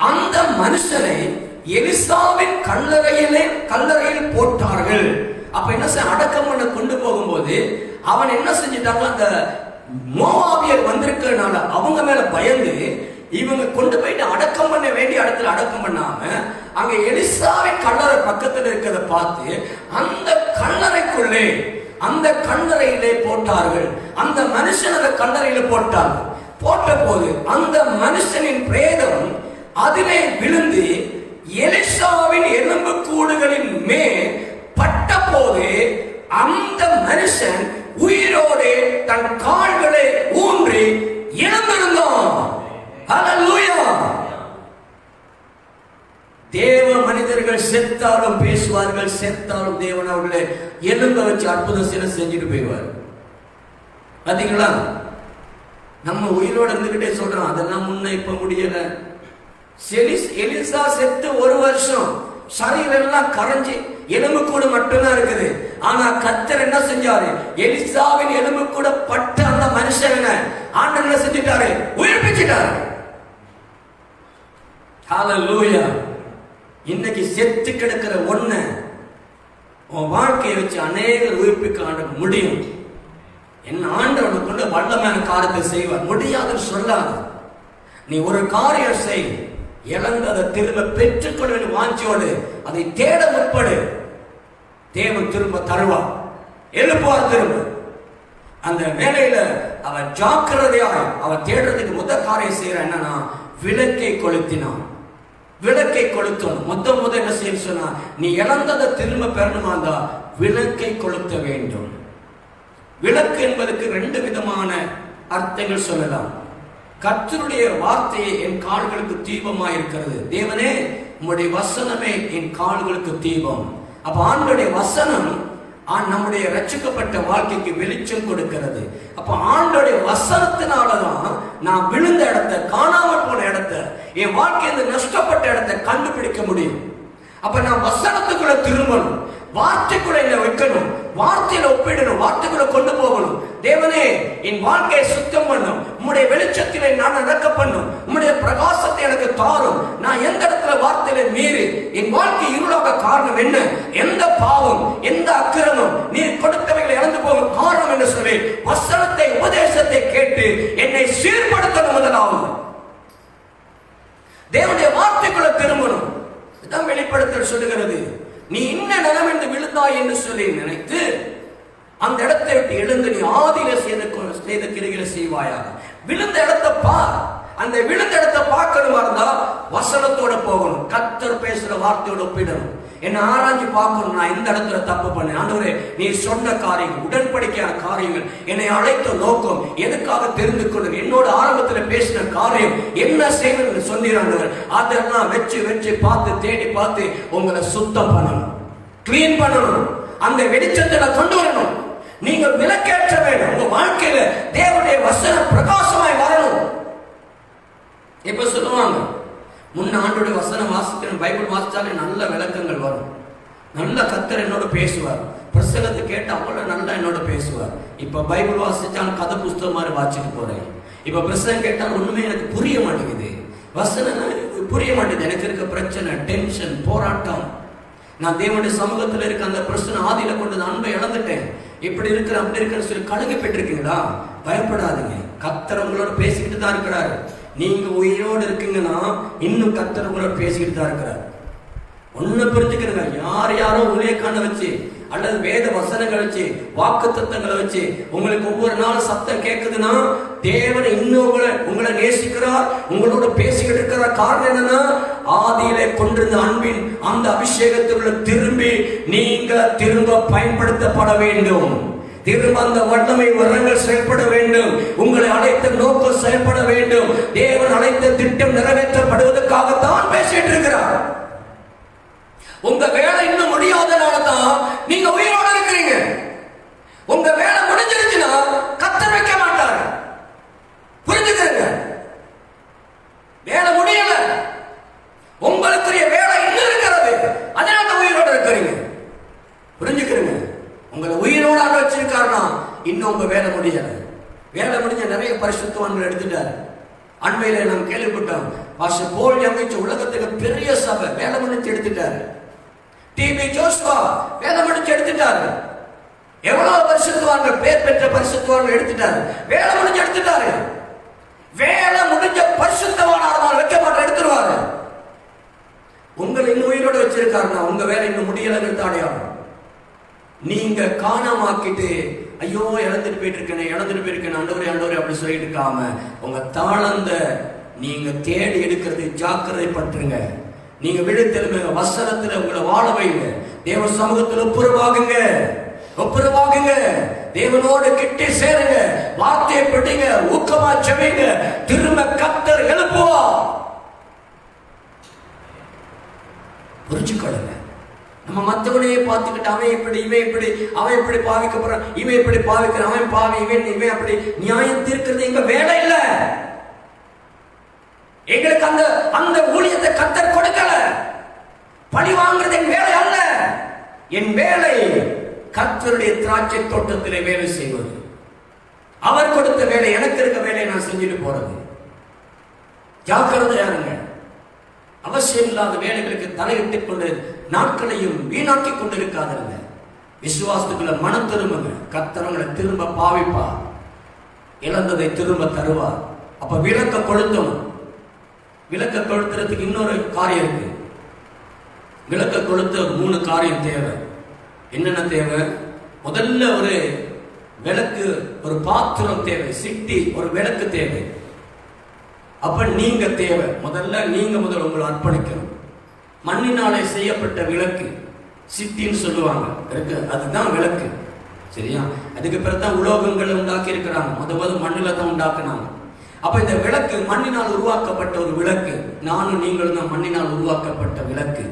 அந்த மனுஷனை எலிசாவின் கல்லறையில் போட்டார்கள். அப்ப என்ன அடக்கம் பண்ண கொண்டு போகும்போது அவன் என்ன செஞ்சிட்டாங்க, அந்த மோவாபியர் வந்திருக்கிறதுனால அவங்க மேல பயந்து இவங்க கொண்டு போயிட்டு அடக்கம் பண்ண வேண்டிய இடத்துல அடக்கம் பண்ணாம அங்க எலிசாவின் கல்லறை பக்கத்தில் இருக்கிறத பார்த்து அந்த கல்லறைக்குள்ளே அந்த கல்லறையிலே போட்டார்கள். அந்த மனுஷன் அந்த கல்லறையில போட்டார்கள். போட்ட போது அந்த மனுஷனின் பிரேதம் அதிலே விழுந்து எலிசாவின் எலும்பு கூடுகளின் மேல் பட்ட போது அந்த மனுஷன் உயிரோடு தன் கால்களை ஊன்றி எழுந்திருந்தான். ஹல்லேலூயா! தேவ மனிதர்கள் செத்தாலும் பேசுவார்கள், செத்தாலும் தேவன் அவர்களை எலும்ப வச்சு அற்புதம் சில செஞ்சுட்டு போயிடுவார். பாத்தீங்களா? நம்ம உயிரோடு இருந்துகிட்டே சொல்றோம், அதெல்லாம் முன்ன இப்ப முடியல. எலிசா செத்து 1 வருஷம், சரீரம் எல்லாம் கரைஞ்சி எலும்பு கூட மட்டும்தான் இருக்குது. ஆனா கர்த்தர் என்ன செஞ்சாரு, எலிசாவின் எலும்பு கூட பட்ட அந்த மனுஷனை ஆண்டவர் என்ன செஞ்சிட்டாரு, உயிர்ப்பிச்சிட்டாரு. ஹல்லேலூயா! இன்னைக்கு செத்து கிடக்கிற ஒண்ண உன் வாழ்க்கையை வச்சு அநேகர் உயிர்ப்பிக்க ஆண்டவர் முடியும். என்ன ஆண்டவர் கொண்டு வல்லமையான காரியத்தை செய்வார். முடியாதுன்னு சொல்லாது. நீ ஒரு காரியம் செய், இழந்ததை திரும்ப பெற்றுக்கொள்ள வேண்டும் வாஞ்சியோடு அதை தேட முற்படு. தேவன் திரும்ப தருவார், எழுப்புவார். திரும்ப அந்த வேலையில அவர் ஜாக்கிரதையாக அவர் தேடுறதுக்கு முதல் காரியம் செய்யற என்னன்னா, விளக்கை கொளுத்தினான். விளக்கை கொளுத்தணும். முத என்ன செய்ய சொன்னா, நீ இழந்ததை திரும்ப பெறணுமா இருந்தா விளக்கை கொளுத்த வேண்டும். விளக்கு என்பதற்கு 2 விதமான அர்த்தங்கள் சொல்லலாம். கர்த்தருடைய வார்த்தையை என் கால்களுக்கு தீபமாய் இருக்கிறது. தேவனே, உம்முடைய வசனமே என் கால்களுக்கு தீபம். அப்ப ஆண்டவருடைய வசனம் நம்முடைய ரட்சிக்கப்பட்ட வாழ்க்கைக்கு வெளிச்சம் கொடுக்கிறது. அப்ப ஆண்டவருடைய வசனத்தினாலதான் நான் விழுந்த இடத்தை, காணாமல் போன இடத்தை, என் வாழ்க்கையில நஷ்டப்பட்ட இடத்தை கண்டுபிடிக்க முடியும். அப்ப நான் வசனத்துக்குள்ள திரும்பணும், வார்த்தைக்குள்ள என்ன வைக்கணும், வார்த்தையில ஒப்பிடணும், வார்த்தைக்குள்ள கொண்டு போகணும். தேவனே, என் வாழ்க்கையை சுத்தம் பண்ணும், உம்முடைய வெளிச்சத்திலே நான் நடக்க பண்ணும், உம்முடைய பிரகாசத்தை எனக்கு தாரும். நான் எந்த இடத்துல வார்த்தையில மீறி என் வாழ்க்கை இருளாக காரணம் என்ன, எந்த பாவம், எந்த அக்கிரமம், நீ கொடுத்தவைகளை இழந்து போகும் காரணம் என்று சொல்லி வசனத்தை, உபதேசத்தை கேட்டு என்னை சீர்படுத்தணும். முதலாவது தேவனுடைய வார்த்தைக்குள்ள திரும்பணும். இதான் வெளிப்படுத்தல் சொல்லுகிறது. நீ இன்ன நிலமென்று விழுந்தாய் என்று சொல்லி நினைத்து அந்த இடத்தை விட்டு எழுந்து நீ ஆதியில செய்த கிரிகளை செய்வாயாக. விழுந்த இடத்தை பார். அந்த விழுந்த இடத்தை பார்க்கணுமா இருந்தா வசனத்தோட போகணும், கர்த்தர் பேசுற வார்த்தையோட ஒப்பிடணும். என்ன ஆராய்ச்சி பார்க்கணும், நான் இந்த இடத்துல தப்பு பண்ணேன். ஆண்டவரே, நீ சொன்ன காரியங்கள், உடன்படிக்கையான காரியங்கள், என்னை அழைத்த நோக்கம் எதுக்காக தெரிந்து கொண்டு என்னோட ஆரம்பத்தில் பேசின காரியம் என்ன செய்யணும்னு சொன்னீர்கள். அதெல்லாம் வச்சு பார்த்து தேடி பார்த்து உங்களை சுத்தம் பண்ணணும், கிளீன் பண்ணணும், அந்த வெளிச்சத்துல கொண்டு வரணும். நீங்க விளக்கேற்ற வேண்டும். உங்க வாழ்க்கையில தேவனுடைய வசனம் பிரகாசமாய் வரணும். இப்ப சொல்லுவாங்க, முன்ன ஆண்டோடைய வசனம் வாசிக்கணும், பைபிள் வாசிச்சாலே நல்ல விளக்கங்கள் வரும், நல்ல கர்த்தர் என்னோட பேசுவார், பிரசங்கத்தை கேட்டு அவ்வளவு நல்லா என்னோட பேசுவார். இப்ப பைபிள் வாசிச்சாலும் கதை புஸ்தகம் மாதிரி வாசிச்சுட்டு போறேன். இப்ப பிரசங்கம் கேட்டால் ஒண்ணுமே எனக்கு புரிய மாட்டேங்குது, வசனம் புரிய மாட்டேங்குது. எனக்கு இருக்க பிரச்சனை, டென்ஷன், போராட்டம். நான் தேவனுடைய சமூகத்தில் இருக்க அந்த பிரச்சனை ஆதியில கொண்டு அன்பை இழந்துட்டேன். இப்படி இருக்கிற அப்படி இருக்கிற சொல்லி கலங்க பெற்றிருக்கீங்களா? பயப்படாதீங்க. கர்த்தர் உங்களோட பேசிக்கிட்டு தான் இருக்கிறாரு. நீங்க உயிரோடு இருக்கீங்கன்னா இன்னும் கர்த்தர் உங்களோட பேசிக்கிட்டு தான் இருக்கிறார். ஒண்ணு புரிஞ்சுக்கிறங்க, யார் யாரோ ஊழியக்காரனை வச்சு அல்லது வேத வசனங்களை வச்சு வாக்கு தத்தங்களை வச்சு உங்களுக்கு ஒவ்வொரு நாளும் சத்தம் கேட்குதுன்னா தேவன் இன்னும் உங்களை நேசிக்கிறார், உங்களோட பேசிக்கிட்டு இருக்கிற காரணம் என்னன்னா, ஆதியிலே கொண்டிருந்த அன்பின் அந்த அபிஷேகத்துக்குள்ள திரும்ப பயன்படுத்தப்பட வேண்டும். திரும்ப அந்த வல்லமை வரங்கள் செயல்பட வேண்டும். உங்களை அழைத்த நோக்கம் செயல்பட வேண்டும். தேவன் அழைத்த திட்டம் நிறைவேற்றப்படுவதற்காகத்தான் பேசிட்டு இருக்கிறார். உங்க வேலை இன்னும் முடியாதனால தான் நீங்க உயிரோட இருக்கிறீங்க. உங்க வேலை முடிஞ்சிருச்சுன்னா கர்த்தர் வைக்க மாட்டாரு. புரிஞ்சுக்கிறீங்க? வேலை முடியல, உங்களுக்குரிய வேலை இன்னும் இருக்கிறது, அதனால உயிரோட இருக்கிறீங்க. புரிஞ்சுக்கிறீங்க? உங்களை உயிரோட வச்சிருக்காருன்னா இன்னும் உங்க வேலை முடியல. வேலை முடிஞ்ச நிறைய பரிசுத்தவான்கள் எடுத்துட்டாரு. அண்மையில நாம் கேள்விப்பட்டோம், பாஸ்டர் போல் அமைச்ச உலகத்துக்கு பெரிய சபை வேலை முடிச்சு எடுத்துட்டாரு. டிபி ஜோஸ்வா வேலை முடிச்சு எடுத்துட்டாரு. எவ்வளவு பரிசுத்தவான்கள், பேர் பெற்ற பரிசுத்தவான்கள் எடுத்துட்டாரு. வேலை முடிஞ்சு எடுத்துட்டாரு. வேலை முடிஞ்ச பரிசுத்தவானால வைக்க மாட்டேன், எடுத்துருவாரு. உங்களை இன்னும் உயிரோட வச்சிருக்காருன்னா உங்க வேலை இன்னும் முடியலங்கிறது அடையாளம். நீங்க காணாமாக்கிட்டு ஐயோ இழந்துட்டு போயிருக்கேன் ஆண்டவரே அப்படி சொல்லிட்டு இருக்காம உங்க தாளந்த நீங்க தேடி எடுக்கிறது ஜாக்கிரதை பற்றுங்க. நீங்க விழுத்தெலும்புங்க, வசனத்துல உங்களை வாழ வைங்க, தேவ சமூகத்துல ஒப்புரவாகுங்க. தேவனோடு கிட்டே சேருங்க, வார்த்தையை பிடிங்க, ஊக்கமா செவிங்க. திரும்ப கர்த்தர் எழுப்புவா. புரிஞ்சுக்கொள்ளுங்க. நம்ம மற்றவனையே பார்த்துக்கிட்டு அவன் இப்படி பாவிக்கப்படுறான், இவன் இப்படி பாவிக்கிறான், அவன் பாவி, இவன் அப்படி நியாயம் தீர்க்கிறது எங்க வேலை இல்ல. எங்களுக்கு அந்த ஊழியத்தை கர்த்தர் கொடுக்கல. பழி வாங்குறது என் வேலை அல்ல. என் வேலை கர்த்தருடைய திராட்சை தோட்டத்திலே வேலை செய்வது. அவர் கொடுத்த வேலை, எனக்கு இருக்க வேலையை நான் செஞ்சுட்டு போறது. ஜாக்கிரதையா இருங்க. அவசியம் இல்லாத வேலைகளுக்கு தலையிட்டுக் கொண்டு நாட்களையும் வீணாக்கி கொண்டிருக்காதீங்க. விசுவாசத்துக்குள்ள மனம் திரும்புங்க. கர்த்தர் உங்களை திரும்ப பாவிப்பார், இழந்ததை திரும்ப தருவார். அப்ப விளக்க கொளுத்தணும். விளக்க கொளுத்துறதுக்கு இன்னொரு காரியம் இருக்கு. விளக்க கொளுத்த 3 காரியம் தேவை. என்னென்ன தேவை? முதல்ல ஒரு விளக்கு, ஒரு பாத்திரம் தேவை. சிட்டி ஒரு விளக்கு தேவை. அப்ப நீங்க தேவை. முதல்ல உங்களை அர்ப்பணிக்கணும். மண்ணினாலே செய்யப்பட்ட விளக்கு சிட்டின்னு சொல்லுவாங்க, இருக்கு, அதுதான் விளக்கு. சரியா? அதுக்கு பிறகுதான் உலோகங்களை உண்டாக்கி இருக்கிறாங்க. முதல்ல மண்ணில தான் உண்டாக்குனாங்க. அப்ப இந்த விளக்கு மண்ணினால் உருவாக்கப்பட்ட ஒரு விளக்கு. நானும் நீங்களும் தான் மண்ணினால் உருவாக்கப்பட்ட விளக்கு.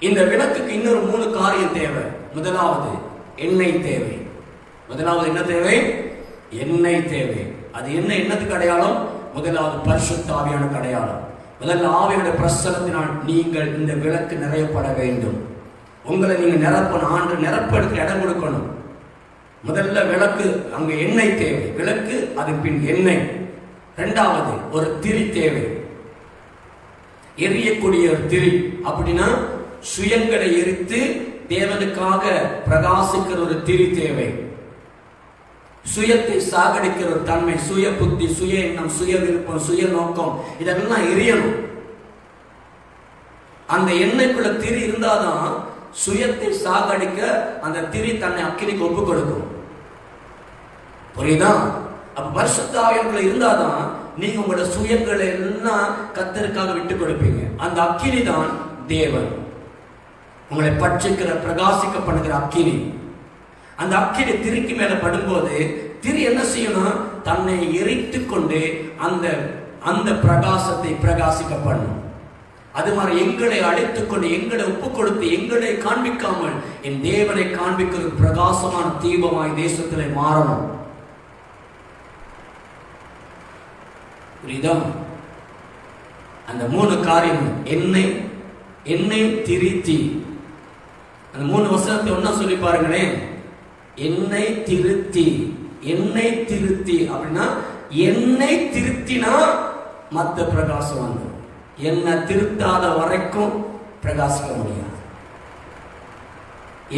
இந்த விளக்குக்கு இன்னொரு 3 காரியம் தேவை. முதலாவது எண்ணெய் தேவை. என்ன தேவை? எண்ணெய் தேவை. அது என்னத்துக்கு அடையாளம்? முதலாவது பரிசுத்த ஆவியானுக்கு அடையாளம். முதல்ல ஆவியோட பிரசன்னத்தினால் நீங்கள் இந்த விளக்கு நிறையப்பட வேண்டும். உங்களை நீங்க நிரப்பணும். ஆண்டு நிரப்பெடுக்க இடம் கொடுக்கணும். முதல்ல விளக்கு, அங்க எண்ணெய் தேவை. விளக்கு, அதன் பின் எண்ணெய். 2வது ஒரு திரி தேவை. எரியக்கூடிய ஒரு திரி. அப்படின்னா சுயங்களை எரித்து தேவனுக்காக பிரகாசிக்கிற ஒரு திரி தேவை. சுயத்தை சாகடிக்கிற ஒரு தன்மை, சுய புத்தி, சுய எண்ணம், சுய விருப்பம், சுய நோக்கம், இதெல்லாம் எரியணும். அந்த எண்ணெய்க்குள்ள திரி இருந்தாதான் சுயத்தை சாகடிக்க அந்த திரி தன்னை அக்கினிக்கு ஒப்பு கொடுக்கும். புரியுதா? அப்ப பரிசுத்த ஆவியானவருக்குள்ள இருந்தாதான் நீங்க உங்களோட சுயங்களை எல்லாம் கர்த்தருக்காக விட்டு கொடுப்பீங்க. அந்த அக்கினி தான் தேவன். உங்களை பட்சிக்கிற, பிரகாசிக்க பண்ணுகிற அக்கினி. அந்த அக்கினி திரிக்கு மேல படும்போது திரி என்ன செய்யணும்? தன்னை எரித்து கொண்டு அந்த பிரகாசத்தை பிரகாசிக்க பண்ணும். அது மாதிரி எங்களை அழைத்துக் கொண்டு, எங்களை ஒப்பு கொடுத்து, எங்களை காண்பிக்காமல் என் தேவனை காண்பிக்கிற பிரகாசமான தீபமாய் தேசத்திலே மாறணும். புரியுதா? அந்த 3 காரியம், எண்ணெய், திரி, தீ. அந்த 3 வசனத்தை ஒன்னா சொல்லி பாருங்களேன். எண்ணெய் திருத்தி. அப்படின்னா எண்ணெய் திருத்தினா மத்த பிரகாசம் வந்து, எண்ணெய் திருத்தாத வரைக்கும் பிரகாசிக்க முடியாது.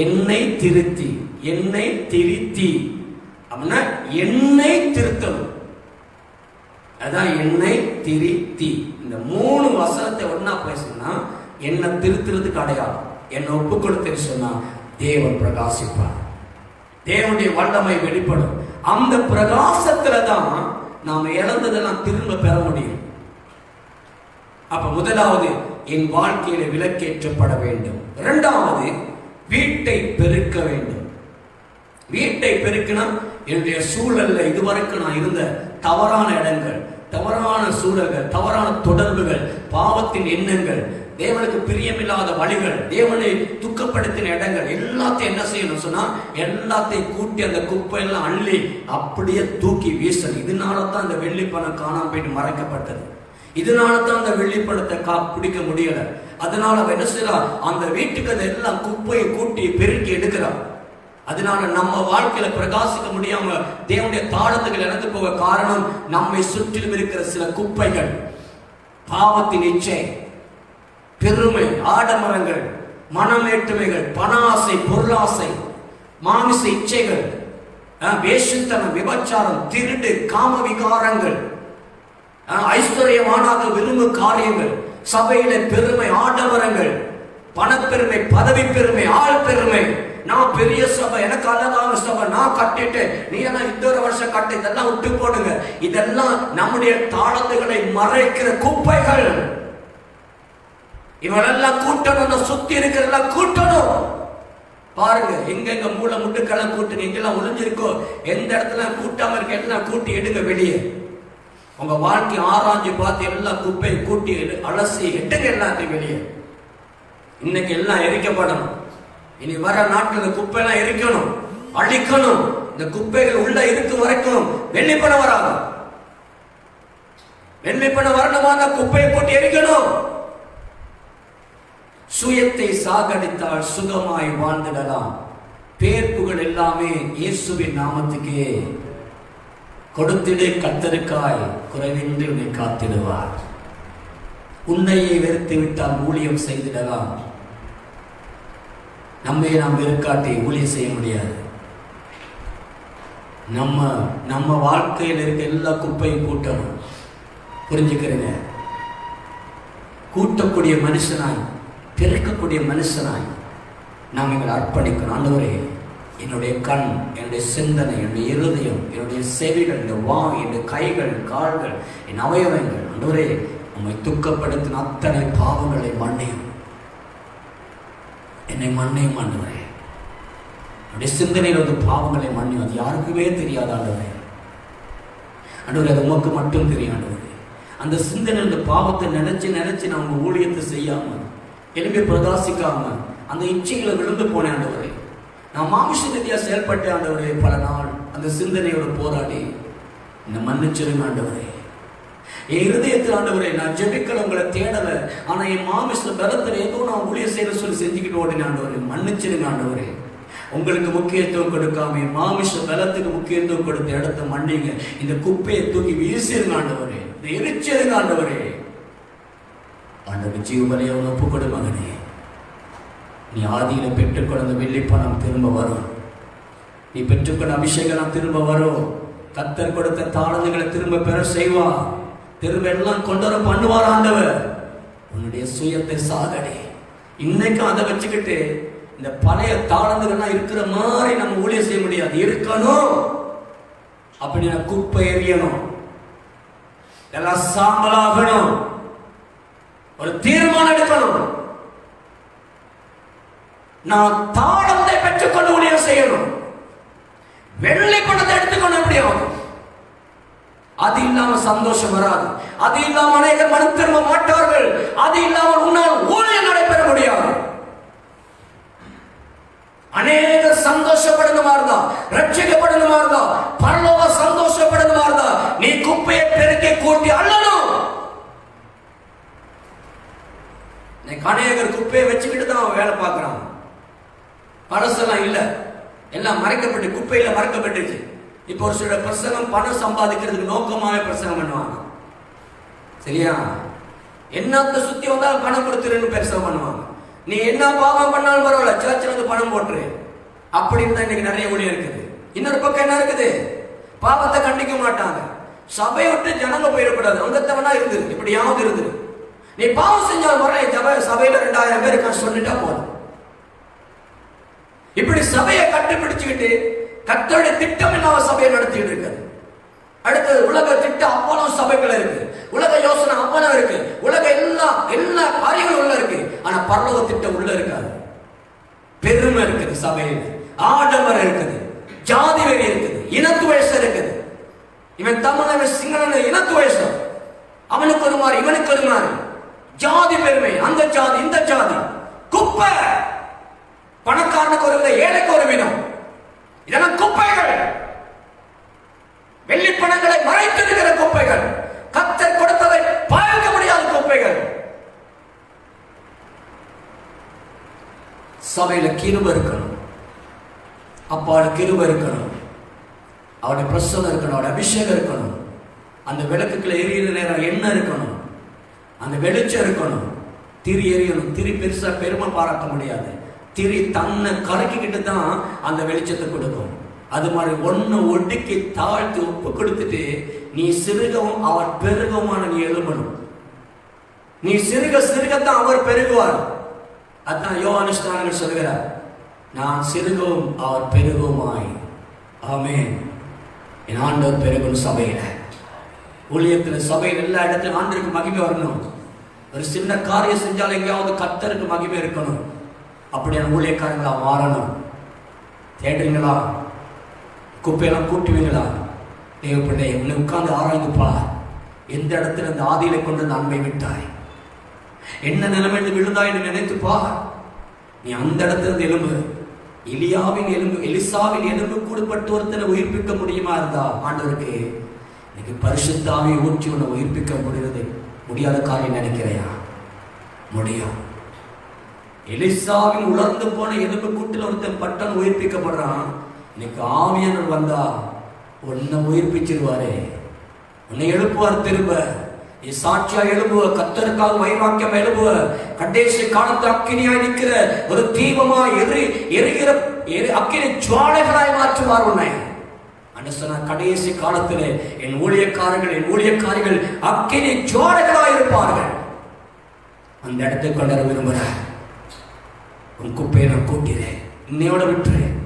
என்னை திருத்தி, என்னை திருத்தி அப்படின்னா என்னை திருத்தணும். அதான் என்னை திருத்தி. இந்த 3 வசனத்தை ஒன்னா பேசுனா என்னை திருத்துறதுக்கு அடையாளம். என்னை ஒப்பு கொடுத்து சொன்னா தேவன் பிரகாசிப்பார், தேவனுடைய வல்லமை வெளிப்படும். அந்த பிரகாசத்துல தான் நாம இழந்ததெல்லாம் திரும்ப பெற முடியும். அப்ப முதலாவது என் வாழ்க்கையில விலக்கேற்றப்பட வேண்டும். இரண்டாவது வீட்டை பெருக்க வேண்டும். வீட்டை பெருக்கினா என்னுடைய சூழல்ல இதுவரைக்கும் நான் இருந்த தவறான இடங்கள், தவறான சூழல்கள், தவறான தொடர்புகள், பாவத்தின் எண்ணங்கள், தேவனுக்கு பிரியமில்லாத வழிகள், தேவனை துக்கப்படுத்தின இடங்கள் எல்லாத்தையும் என்ன செய்யணும் சொன்னா எல்லாத்தையும் கூட்டி அந்த குப்பை எல்லாம் அள்ளி அப்படியே தூக்கி வீசணும். இதனால தான் அந்த வெள்ளி பணம் காணாம போயிட்டு மறைக்கப்பட்டது. இதனால தான் அந்த வெள்ளி பணத்தை பிடிக்க முடியல. அதனால என்ன செய்யலாம், அந்த வீட்டுக்கு அதை எல்லாம் குப்பையை கூட்டி பெருக்கி எடுக்கிறான். அதனால நம்ம வாழ்க்கையில பிரகாசிக்க முடியாம தேவனுடைய தாளத்துகள் இழந்து போக காரணம் நம்மை சுற்றிலும் இருக்கிற சில குப்பைகள், பாவத்தின் இச்சை, பெருமை, ஆடம்பரங்கள், மனமேட்டுமைகள், பண ஆசை, பொருளாசை, மாமிச இச்சைகள், வேஷத்தனம், விபச்சாரம், திருடு, காம விகாரங்கள், ஐஸ்வர்யமானாக விரும்பும் காரியங்கள், சபையில பெருமை, ஆடம்பரங்கள், பணப்பெருமை, பதவி பெருமை, ஆள் பெருமை. நான் பெரிய சபை, எனக்கு அழகான சபை, நான் கட்டிட்டு நீ எல்லாம் இன்னொரு வருஷம் கட்டு, இதெல்லாம் விட்டு போடுங்க. இதெல்லாம் நம்முடைய தாளத்துகளை மறைக்கிற குப்பைகள். இவனெல்லாம் கூட்டணும், சுத்தி இருக்கிறதெல்லாம் கூட்டணும். பாருங்க எங்கெங்க மூளை முட்டுக்கெல்லாம் கூட்டுங்க, எங்கெல்லாம் ஒளிஞ்சிருக்கோ, எந்த இடத்துல கூட்டாம இருக்க எல்லாம் கூட்டி எடுங்க வெளியே. உங்க வாழ்க்கை ஆராய்ச்சி பார்த்து எல்லா குப்பையை கூட்டி அலசி எடுங்க எல்லாத்தையும் வெளியே. இன்னைக்கு எல்லாம் எரிக்கப்படணும். இனி வர நாட்கள் குப்பையெல்லாம் எரிக்கணும், அழிக்கணும். இந்த குப்பைகள் உள்ள இருக்கும் வரைக்கும் வெள்ளி பணம் வராது. வெள்ளி பணம் வரணுமா, அந்த குப்பையை போட்டு எரிக்கணும். சுயத்தை சாகடித்தால் சுகமாய் வாழ்ந்திடலாம். பேர்ப்புகள் எல்லாமே இயேசுவின் நாமத்துக்கே. கொடுத்திடு கர்த்தருக்காய், குறைவின்றி உன்னை காத்திடுவார். உன்னையை வெறுத்து விட்டால் ஊழியம் செய்திடலாம். நம்மை நாம் வெறுக்காட்டி ஊழியம் செய்ய முடியாது. நம்ம வாழ்க்கையில் இருக்க எல்லா குப்பையும் கூட்டணும். புரிஞ்சுக்கிறீங்க? கூட்டக்கூடிய மனுஷனாய், பெருக்கக்கூடிய மனுஷனாய் நாம் எங்களை அர்ப்பணிக்கணும். ஆண்டவரே, என்னுடைய கண், என்னுடைய சிந்தனை, என்னுடைய இருதயம், என்னுடைய செவிகள், என்னுடைய வாய், என்னுடைய கைகள், கால்கள், என் அவயவங்கள், ஆண்டவரே உம்மை துக்கப்படுத்தின அத்தனை பாவங்களை மன்னியும், என்னை மன்னியும் ஆண்டவரே. என்னுடைய சிந்தனையில் வந்து பாவங்களை மன்னியும். அது யாருக்குமே தெரியாது ஆண்டவரே. ஆண்டவரே, அது உமக்கு மட்டும் தெரியும் ஆண்டவரே. அந்த சிந்தனை, அந்த பாவத்தை நினைச்சு நான் உங்க ஊழியத்தை செய்யாம, எலும்பி பிரகாசிக்காம, அந்த இச்சைகளை விழுந்து போனேன் ஆண்டவரே. நான் மாமிச ரீதியா செயல்பட்டேன் ஆண்டவரே. பல நாள் அந்த சிந்தனையோட போராடி என்னை மன்னிச்சிருங்க ஆண்டவரே. என் இருதயத்தில் ஆண்டவரே, நான் ஜெபிக்கல, உங்களை தேடல, ஆனா என் மாமிச பலத்தில் ஏதோ நான் ஊழியம் செய்ய சொல்லி செஞ்சுக்கிட்டு ஓடின ஆண்டவரே. மன்னிச்சிருங்க ஆண்டவரே. உங்களுக்கு முக்கியத்துவம் கொடுக்காம மாமிச பலத்துக்கு முக்கியத்துவம் கொடுத்த இடத்த மன்னிங்க. இந்த குப்பையை தூக்கி வீசிருங்க ஆண்டவரே, எரிச்சிருங்க ஆண்டவரே. ஆண்டவர் ஜீவபலியை ஒப்பு கொடு மகனே. நீ ஆதியில பெற்றுக்கொண்ட வெள்ளி பணம் திரும்ப வரும். நீ பெற்றுக்கொண்ட அபிஷேகம் திரும்ப வரும். கர்த்தர் கொடுத்த தாளந்துகளை திரும்ப பெற செய்வா. திரும்ப எல்லாம் கொண்டு வர பண்ணுவார் ஆண்டவர். உன்னுடைய சுயத்தை சாகடி. இன்னைக்கும் அதை வச்சுக்கிட்டு இந்த பழைய தாளந்துகள்லாம் இருக்கிற மாதிரி நம்ம ஊழியம் செய்ய முடியாது. இருக்கணும் அப்படின்னா குப்பை எறியணும், எல்லாம் சாம்பலாகணும். ஒரு தீர்மானம் எடுக்கணும். நான் தாளத்தை பெற்றுக்கொண்டு ஊழியம் செய்யணும். வெள்ளி பணத்தை எடுத்துக்கொண்டு முடியும். அது இல்லாம சந்தோஷம் வராது. அது இல்லாம அநேகர் மனம் திரும்ப மாட்டார்கள். அது இல்லாமல் உன்னால் ஊழியம் நடைபெற முடியாது. அநேக சந்தோஷப்படணுமா இருந்தா, ரட்சிக்கப்படணுமா இருந்தா, பரலோக சந்தோஷப்படணுமா இருந்தா, நீ குப்பையை பெருக்கி கூட்டி அள்ளணும். அநேகர் குப்பையை வச்சுக்கிட்டு தான் வேலை பார்க்கிறான். பழசெல்லாம் இல்ல, எல்லாம் மறைக்கப்பட்டு குப்பையில மறைக்கப்பட்டுச்சு. இப்போ ஒரு சில பிரசங்கம் பணம் சம்பாதிக்கிறதுக்கு நோக்கமாக பிரசங்கம் பண்ணுவாங்க. சரியா? என்னத்தை சுத்தி வந்தாலும் பணம் கொடுத்துருன்னு பிரசங்கம் பண்ணுவாங்க. நீ என்ன பாவம் பண்ணாலும் பரவாயில்ல, சர்ச்சில் வந்து பணம் போட்டுரு. அப்படின்னு தான் இன்னைக்கு நிறைய ஊழியம் இருக்குது. இன்னொரு பக்கம் என்ன இருக்குது, பாவத்தை கண்டிக்க மாட்டாங்க. சபையை விட்டு ஜனங்க போயிடக்கூடாது, அங்கத்தவனா இருந்தது, இப்படியாவது இருந்தது. நீ பாவம் செஞ்சால் வர சபையில 2000 பேருக்கு சொல்லிட்டா போதும். இப்படி சபையை கட்டுப்பிடிச்சுக்கிட்டு கர்த்தருடைய திட்டம் இல்லாம சபையை நடத்திட்டு இருக்காது. அடுத்தது உலக திட்டம் அவ்வளவு சபைகள் இருக்கு, உலக யோசனை அவ்வளவு இருக்கு, உலக எல்லா காரியங்களும் உள்ள இருக்கு. ஆனா பரலோக திட்டம் உள்ள இருக்காது. பெருமை இருக்குது சபையில், ஆடம்பரம் இருக்குது, ஜாதி வெறி இருக்குது, இனத்துவேஷம் இருக்குது. இவன் தமிழன் சிங்களன் இனத்துவேஷம், அவனுக்கு ஒரு மாதிரி இவனுக்கு ஒரு மாதிரி, ஜாதி பெருமை, அந்த ஜாதி இந்த ஜாதி, குப்பை. பணக்காரனுக்கு ஒரு விதம், ஏழைக்கு ஒரு விதம். இதெல்லாம் குப்பைகள், வெள்ளி பணங்களை மறைத்திருக்கிற குப்பைகள், கர்த்தர் கொடுத்ததை பார்க்க முடியாத குப்பைகள். சபையில கிருபை இருக்கணும், அப்பாவோட கிருபை இருக்கணும், அவருடைய பிரசன்னம் இருக்கணும், அவருடைய அபிஷேகம் இருக்கணும். அந்த விளக்குக்குள்ள எரியிற நேரம் எண்ணெய் இருக்கணும், அந்த வெளிச்சம் இருக்கணும், திரி எரியணும். திரி பெருசா பெருமை பாராட்ட முடியாது, திரி தன்னை கலக்கிக்கிட்டு தான் அந்த வெளிச்சத்தை கொடுக்கும். அது மாதிரி ஒன்னு ஒடுக்கி தாழ்த்தி ஒப்பு கொடுத்துட்டு நீ சிறுகவும் அவர் பெருகவுமான நீ எழும்பணும். நீ சிறுகத்தான் அவர் பெருகுவார். அதான் யோவான் ஸ்நானகர் சொல்கிறார், நான் சிறுகவும் அவர் பெருகுமாய். ஆமென். என் ஆண்டவர் பெருகும் சபையில, ஊழியத்தில், சபையில், எல்லா இடத்திலும் ஆண்டருக்கு மகிமை வரணும். ஒரு சின்ன காரியம் செஞ்சாலும் எங்கேயாவது கர்த்தருக்கு மகிமை இருக்கணும். அப்படியான ஊழியக்காரங்களா மாறணும். தேடுறீங்களா? குப்பையெல்லாம் கூட்டுவீங்களா? தேவப்பிள்ளை உன்னை உட்கார்ந்து ஆராய்ந்துப்பா. எந்த இடத்துல இந்த ஆதியில கொண்டு அந்த அன்பை விட்டாய், என்ன நிலைமையில் விழுந்தாய் என்று நினைத்துப்பா. நீ அந்த இடத்துல எலும்பு, எலிசாவின் எலும்பு கூடுபட்டு ஒருத்தனை உயிர்ப்பிக்க முடியுமா இருந்தா ஆண்டவருக்கு இன்னைக்கு பரிசுத்த ஆவியை ஊற்றி உன்னை உயிர்ப்பிக்க முடியாத காரியம் நினைக்கிறையா? முடியும். எலிசாவின் உலர்ந்து போன எலும்பு கூட்டில் ஒருத்தன் பட்டன் உயிர்ப்பிக்கப்படுறான். இன்னைக்கு ஆவியானவர் வந்தா உன்னை உயிர்ப்பிச்சிருவாரே, உன்னை எழுப்புவார். திரும்ப நீ சாட்சியா எழுப்புவ, கர்த்தருக்காக வைராக்கியம் எழுப்புவ. கடைசி காலத்து அக்கினியாய் நிற்கிற ஒரு தீபமா எரிகிற அக்கினி ஜுவாலைகளாய் மாற்றுவார் உன்னை. கடைசி காலத்திலே என் ஊழியக்காரிகள் அக்கினி ஜுவாலைகளாய் இருப்பார்கள். அந்த இடத்தை கொண்டு வர விரும்புற உன் குப்பையை நான் கூட்டிறேன், இன்னையோட விட்டுறேன்.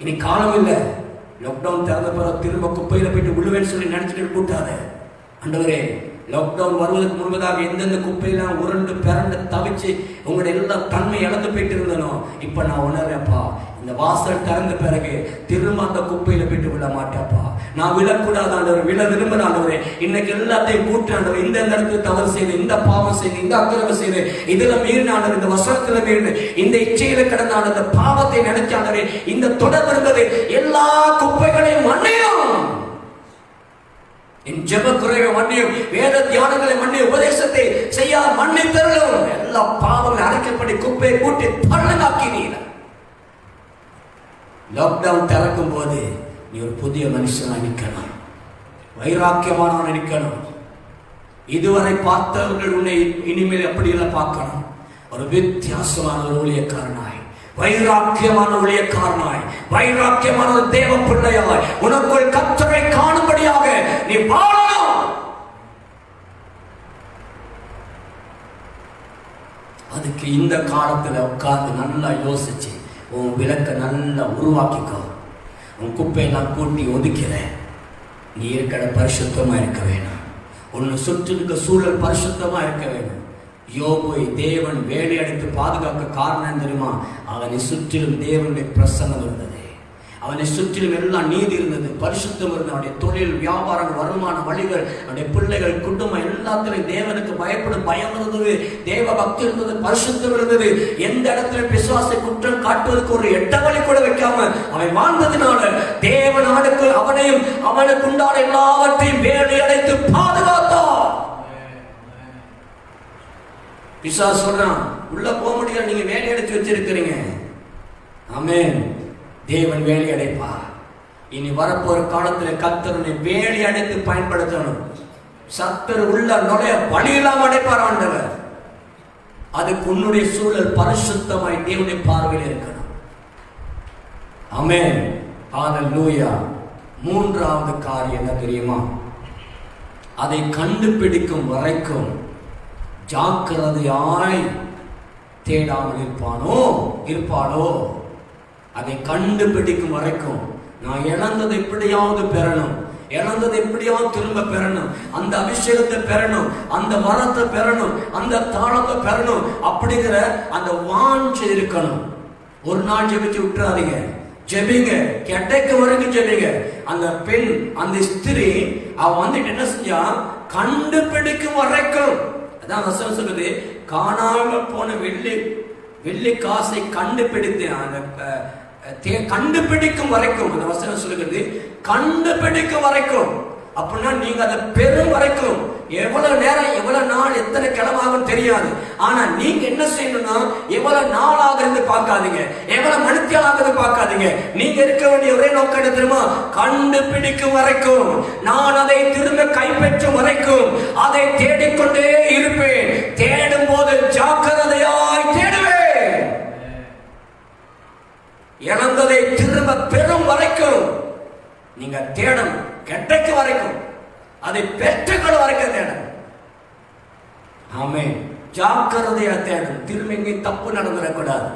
இனி காலம் இல்லை. லாக்டவுன் திறந்த பிறகு திரும்ப குப்பையில போயிட்டு விழுவேன்னு சொல்லி நினைச்சிட்டு கூட்டாத. ஆண்டவரே, லாக்டவுன் வருவதற்கு முன்பதாக எந்தெந்த குப்பையெல்லாம் உருண்டு பிறண்டு தவிச்சு உங்களுடைய எல்லா தன்மை இழந்து போயிட்டு இருந்தனோ, இப்ப நான் உணர்றேன்ப்பா, இந்த வாசல் திறந்த பிறகு திரும்ப அந்த குப்பையில போயிட்டு விழ மாட்டேப்பா. நான் விழக்கூடாது ஆண்டவர், விழ விரும்புகிற ஆண்டவரே. இன்னைக்கு எல்லாத்தையும் கூட்டு ஆண்டவர், இந்த இடத்துல தவறு செய்து, இந்த பாவம் செய்து, இந்த அக்கிரமம் செய்து, இதுல மீறின ஆண்டவர், இந்த வசனத்துல மீறின, இந்த இச்சையில கிடந்த ஆண்டவர், இந்த பாவத்தை நினைச்ச ஆண்டவரே, இந்த தொடர்பு இருந்தது எல்லா குப்பைகளையும் மன்னியும். என் ஜெப குறைவை மன்னியும், வேத தியானங்களை மன்னியும், உபதேசத்தை செய்ய மன்னித்தருளும். எல்லா பாவங்களை அரைக்கப்படி குப்பையை கூட்டி தள்ளனாக்கினீர். லாக்டவுன் திறக்கும் போது நீ ஒரு புதிய மனுஷனாக நிற்கணும், வைராக்கியமானவன் நிற்கணும். இதுவரை பார்த்தவர்கள் உன்னை இனிமேல் எப்படியெல்லாம் பார்க்கணும். ஒரு வித்தியாசமான ஒரு ஊழியக்காரனாய், வைராக்கியமான ஊழியக்காரனாய், வைராக்கியமான ஒரு தேவ பிள்ளையாய், உனக்குள் கர்த்தரை காணும்படியாக நீ வாழணும். அதுக்கு இந்த காலத்துல உட்கார்ந்து நல்லா யோசிச்சு உன் விளக்க நல்லா உருவாக்கிக்கோ. உன் குப்பையெல்லாம் கூட்டி ஒதுக்கிற. நீ இருக்கிற பரிசுத்தமா இருக்க வேணும். உன்னை சுற்றி இருக்க சூழல் பரிசுத்தமா இருக்க வேணும். யோபுவை தேவன் வேலையடைத்து பாதுகாக்க காரணம் தெரியுமா? அவனை சுற்றிலும் தேவனுடைய பிரசன்னம் இருந்தது. அவனை சுற்றிலும் எல்லாம் நீதி இருந்தது, பரிசுத்தம் இருந்தது. அவனுடைய தொழில், வியாபாரம், வருமான வழிகள், அவனுடைய பிள்ளைகள், குடும்பம் எல்லாத்திலும் தேவனுக்கு பயப்படும் பயம் இருந்தது, தேவ பக்தி இருந்தது, பரிசுத்தம் இருந்தது. எந்த இடத்துல விசுவாச குற்றம் காட்டுவதற்கு ஒரு எட்டவழி கூட வைக்காம அவன் வாழ்ந்ததுனால தேவன் அவனையும் அவனுக்கு உண்டான எல்லாவற்றையும் வேலையடைத்து பாதுகாத்தான். பிசாசு சொல்றான், உள்ள போக முடியல, நீங்க வேலை அடைச்சு வச்சிருக்கிறீங்க. ஆமென். தேவன் வேலை அடைப்பா. இனி வரப்போற காலத்துல கர்த்தரை வேலை அடைத்து பயன்படுத்தணும். சத்தர் உள்ள நுழைய வழி இல்லாம அடைப்பார் ஆண்டவர். அதுக்கு உன்னுடைய சூழல் பரிசுத்தமாய் தேவனுடைய பார்வையில் இருக்கணும். ஆமென், ஹல்லேலூயா. மூன்றாவது காரியம் என்ன தெரியுமா? அதை கண்டுபிடிக்கும் வரைக்கும் ஜாக்கிரதையாய் தேடாமல் இருப்பாளோ. அதை கண்டுபிடிக்கும் வரைக்கும் நான் இழந்ததை எப்படியாவது பெறணும், இழந்ததை எப்படியாவது திரும்ப பெறணும், அந்த அபிஷேகத்தை பெறணும், அந்த வரத்தை பெறணும், அந்த தாளத்தை பெறணும் அப்படிங்கிற அந்த வாஞ்சை இருக்கணும். ஒரு நாள் ஜெபிச்சு விட்டுறாதீங்க, ஜெபிங்க, கிடைக்க வரைக்கும் ஜெபிங்க. அந்த பெண், அந்த ஸ்திரீ, அவ வந்துட்டு என்ன செஞ்சா? கண்டுபிடிக்கும் வரைக்கும். அதான் வசனம் சொல்லுது, காணாமல் போன வெள்ளி காசை கண்டுபிடித்து, கண்டுபிடிக்கும் வரைக்கும். அந்த வசனம் சொல்லுகிறது கண்டுபிடிக்கும் வரைக்கும். அப்படின்னா நீங்க அதை பெறும் வரைக்கும் எவ்வளவு நேரம், எவ்வளவு நாள், எத்தனை கிழமாகும் தெரியாது. ஆனா நீங்க என்ன செய்யணும்னா, எவ்வளவு நாள் ஆகிறது பார்க்காதீங்க, எவ்வளவு மணித்தியால் ஆகிறது பார்க்காதீங்க. நீங்க இருக்க வேண்டிய ஒரே நோக்கம் என்ன தெரியுமா? கண்டுபிடிக்கும் வரைக்கும், நான் அதை திரும்ப கைப்பற்றும் வரைக்கும் அதை தேடிக்கொண்டே இருப்பேன். தேடும் போது ஜாக்கிரதையாய் தேடுவேன். இழந்ததை திரும்ப பெறும் வரைக்கும் நீங்க தேடணும். கிடைக்க வரைக்கும், அதை பெற்றுக்கொள்ள வரைக்கும் தேடணும். ஆமென். ஜாக்கிரதையா தேடணும். திரும்ப எங்கேயும் தப்பு நடந்துடக்கூடாது,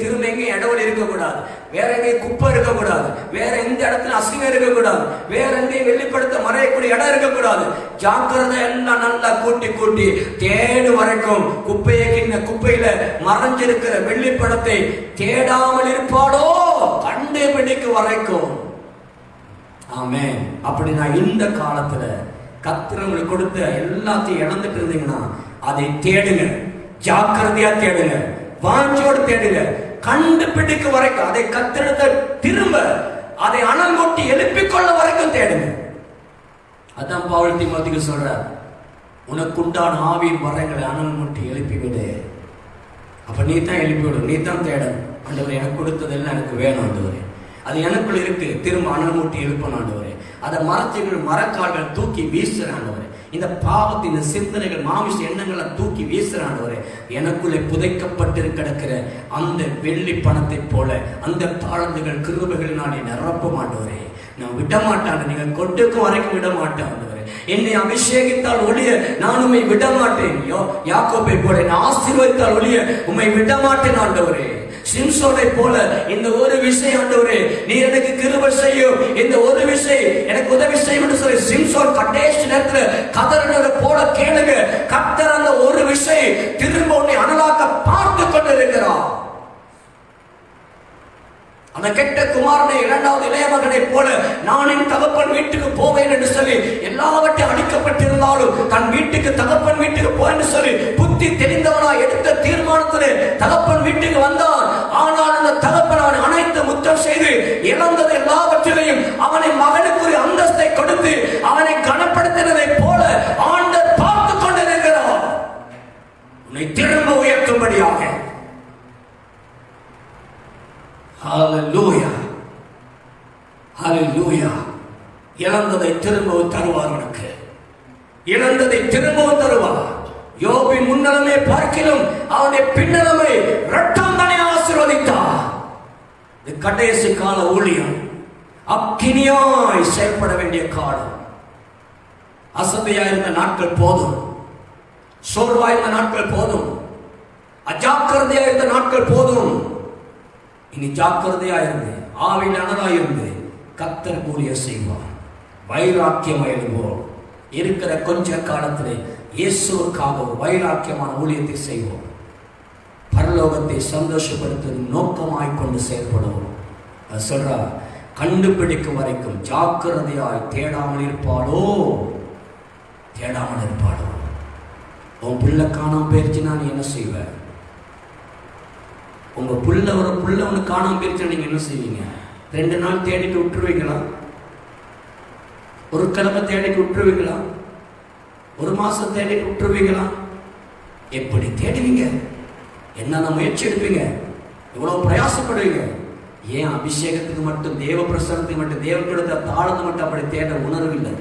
திரும்ப எங்கேயும் இடவெளி இருக்கக்கூடாது, வேற எங்கேயும் குப்பை இருக்கக்கூடாது, வேற எந்த இடத்துல அசிங்கம் இருக்கக்கூடாது, வேற எங்கேயும் வெளிப்படுத்த மறையக்கூடிய இடம் இருக்கக்கூடாது. ஜாக்கிரதை எல்லாம் நல்லா கூட்டி தேடு வரைக்கும். குப்பையில மறைஞ்சிருக்கிற வெள்ளிப்படத்தை தேடாமல் இருப்பாளோ, கண்டுபிடிக்கும் வரைக்கும். ஆமென். அப்படி நான் இந்த காலத்துல கர்த்தர் உங்களுக்கு கொடுத்த எல்லாத்தையும் இழந்துட்டு இருந்தீங்கன்னா அதை தேடுங்க, ஜாக்கிரதையா தேடுங்க, வாஞ்சோடு தேடுங்க, கண்டுபிடிக்க வரைக்கும். அதை கர்த்தரிடத்தை திரும்ப அதை அனல் மூட்டி எழுப்பிக் கொள்ள வரைக்கும் தேடுங்க. அதான் பவுல் தீமோத்தேயுக்கு சொல்றார், உனக்கு உண்டான ஆவியின் வரங்களை அனல் மூட்டி எழுப்பிவிடு. அப்ப நீ தான் எழுப்பிவிடு, நீ தான் தேடணும். ஆண்டவரே, எனக்கு கொடுத்ததெல்லாம் எனக்கு வேணும் ஆண்டவரே, அது எனக்குள்ள இருக்கு, திரும்ப அனல் மூட்டி எழுப்பணும் ஆண்டவரே. அதை மரக்கால்கள் தூக்கி வீசுறாண்டவரே. இந்த பாவத்தின், இந்த சிந்தனைகள், மாமிச எண்ணங்களை தூக்கி வீசுறாண்டவரே. எனக்குள்ளே புதைக்கப்பட்டு கிடக்கிற அந்த வெள்ளி பணத்தை போல அந்த தாழ்ந்துகள் கிருபைகளினாலே நிரப்ப மாட்டவரே. நான் விட மாட்டாங்க, நீங்க கொட்டுக்கும் வரைக்கும் விட மாட்டேன் ஆண்டவரே. என்னை அபிஷேகித்தால் ஒழிய நான் உம்மை விட மாட்டேன். யாக்கோபை போல என்னை ஆசீர்வதித்தால் ஒழிய உம்மை விட மாட்டேன் ஆண்டவரே. சிம்சோனை போல இந்த ஒரு விஷயம் ஆண்டவரே, நீ எனக்கு கிருபை செய்யும், இந்த ஒரு விஷயம் எனக்கு உதவி செய்யும் என்று சொல்லி சிம்சோன் கடைசி நேரத்தில் கதறினதை போல கேளுங்க. கர்த்தர் அந்த ஒரு விஷயம் திரும்ப உன்னை அனலாக்க பார்த்து கொண்டிருக்கிறார். அந்த கெட்ட குமாரனை, இரண்டாவது இளைய மகனை போல நான் என் தகப்பன் வீட்டுக்கு போவேன் என்று சொல்லி எல்லாவற்றையும் அடிக்கப்பட்டிருந்தாலும் தன் வீட்டுக்கு, தகப்பன் வீட்டுக்கு போன்னு சொல்லி புத்தி தெரிந்தவனா எடுத்த தீர்மானத்திலே தகப்பன் வீட்டுக்கு வந்தான். ஆனால் அந்த தகப்பன் அவனை அனைத்து முத்தம் செய்து இழந்தது எல்லாவற்றிலையும் அவனை மகனுக்குரிய அந்தஸ்தை கொடுத்து அவனை கனப்படுத்தினதை போல ஆண்டவர் பார்த்து கொண்டிருக்கிறார், உன்னை திரும்ப உயர்த்தும்படியாக. ஹல்லேலூயா, ஹல்லேலூயா. இழந்ததை திரும்பவும் தருவார், உனக்கு இழந்ததை திரும்பவும் தருவார். யோபின் முன்னலமே பார்க்கிலும் அவனுடைய பின்னலமை இரட்டம் தானே ஆசீர்வதித்தார். இது கடைசி கால ஊழியம், அக்கினியாய் செயல்பட வேண்டிய காலம். அசபையாயிருந்த நாட்கள் போதும், சோர்வாயிருந்த நாட்கள் போதும், அஜாக்கிரதையாயிருந்த நாட்கள் போதும். இனி ஜாக்கிரதையாயிருந்து, ஆவியில் அனலாயிருந்து கர்த்தர் ஊழிய செய்வார். வைராக்கியம் எழுவோம். இருக்கிற கொஞ்ச காலத்திலே இயேசுவுக்காக ஒரு வைராக்கியமான ஊழியத்தை செய்வோம். பரலோகத்தை சந்தோஷப்படுத்தும் நோக்கமாய் கொண்டு செயல்படுவோம். சொல்றா, கண்டுபிடிக்கும் வரைக்கும் ஜாக்கிரதையாய் தேடாமல் இருப்பாளோ, தேடாமல் இருப்பாளோ. உன் பிள்ளை காணாம போயிருச்சுன்னா நீ என்ன செய்வ? உங்க புள்ள ஒன்று காணாம போயிருச்சு, நீங்க என்ன செய்வீங்க? 2 நாள் தேடிட்டு விட்டுருவீங்களா? ஒரு கிழமை தேடிட்டு விட்டுருவீங்களா? ஒரு மாசம் தேடிட்டு விட்டுருவீங்களா? எப்படி தேடுவீங்க? என்னென்ன முயற்சி எடுப்பீங்க? இவ்வளவு பிரயாசப்படுவீங்க? ஏன் அபிஷேகத்துக்கு மட்டும், தேவ பிரசனத்துக்கு மட்டும், தேவன் கொடுத்த தாளத்தை மட்டும் அப்படி தேட உணர்வு இல்லை.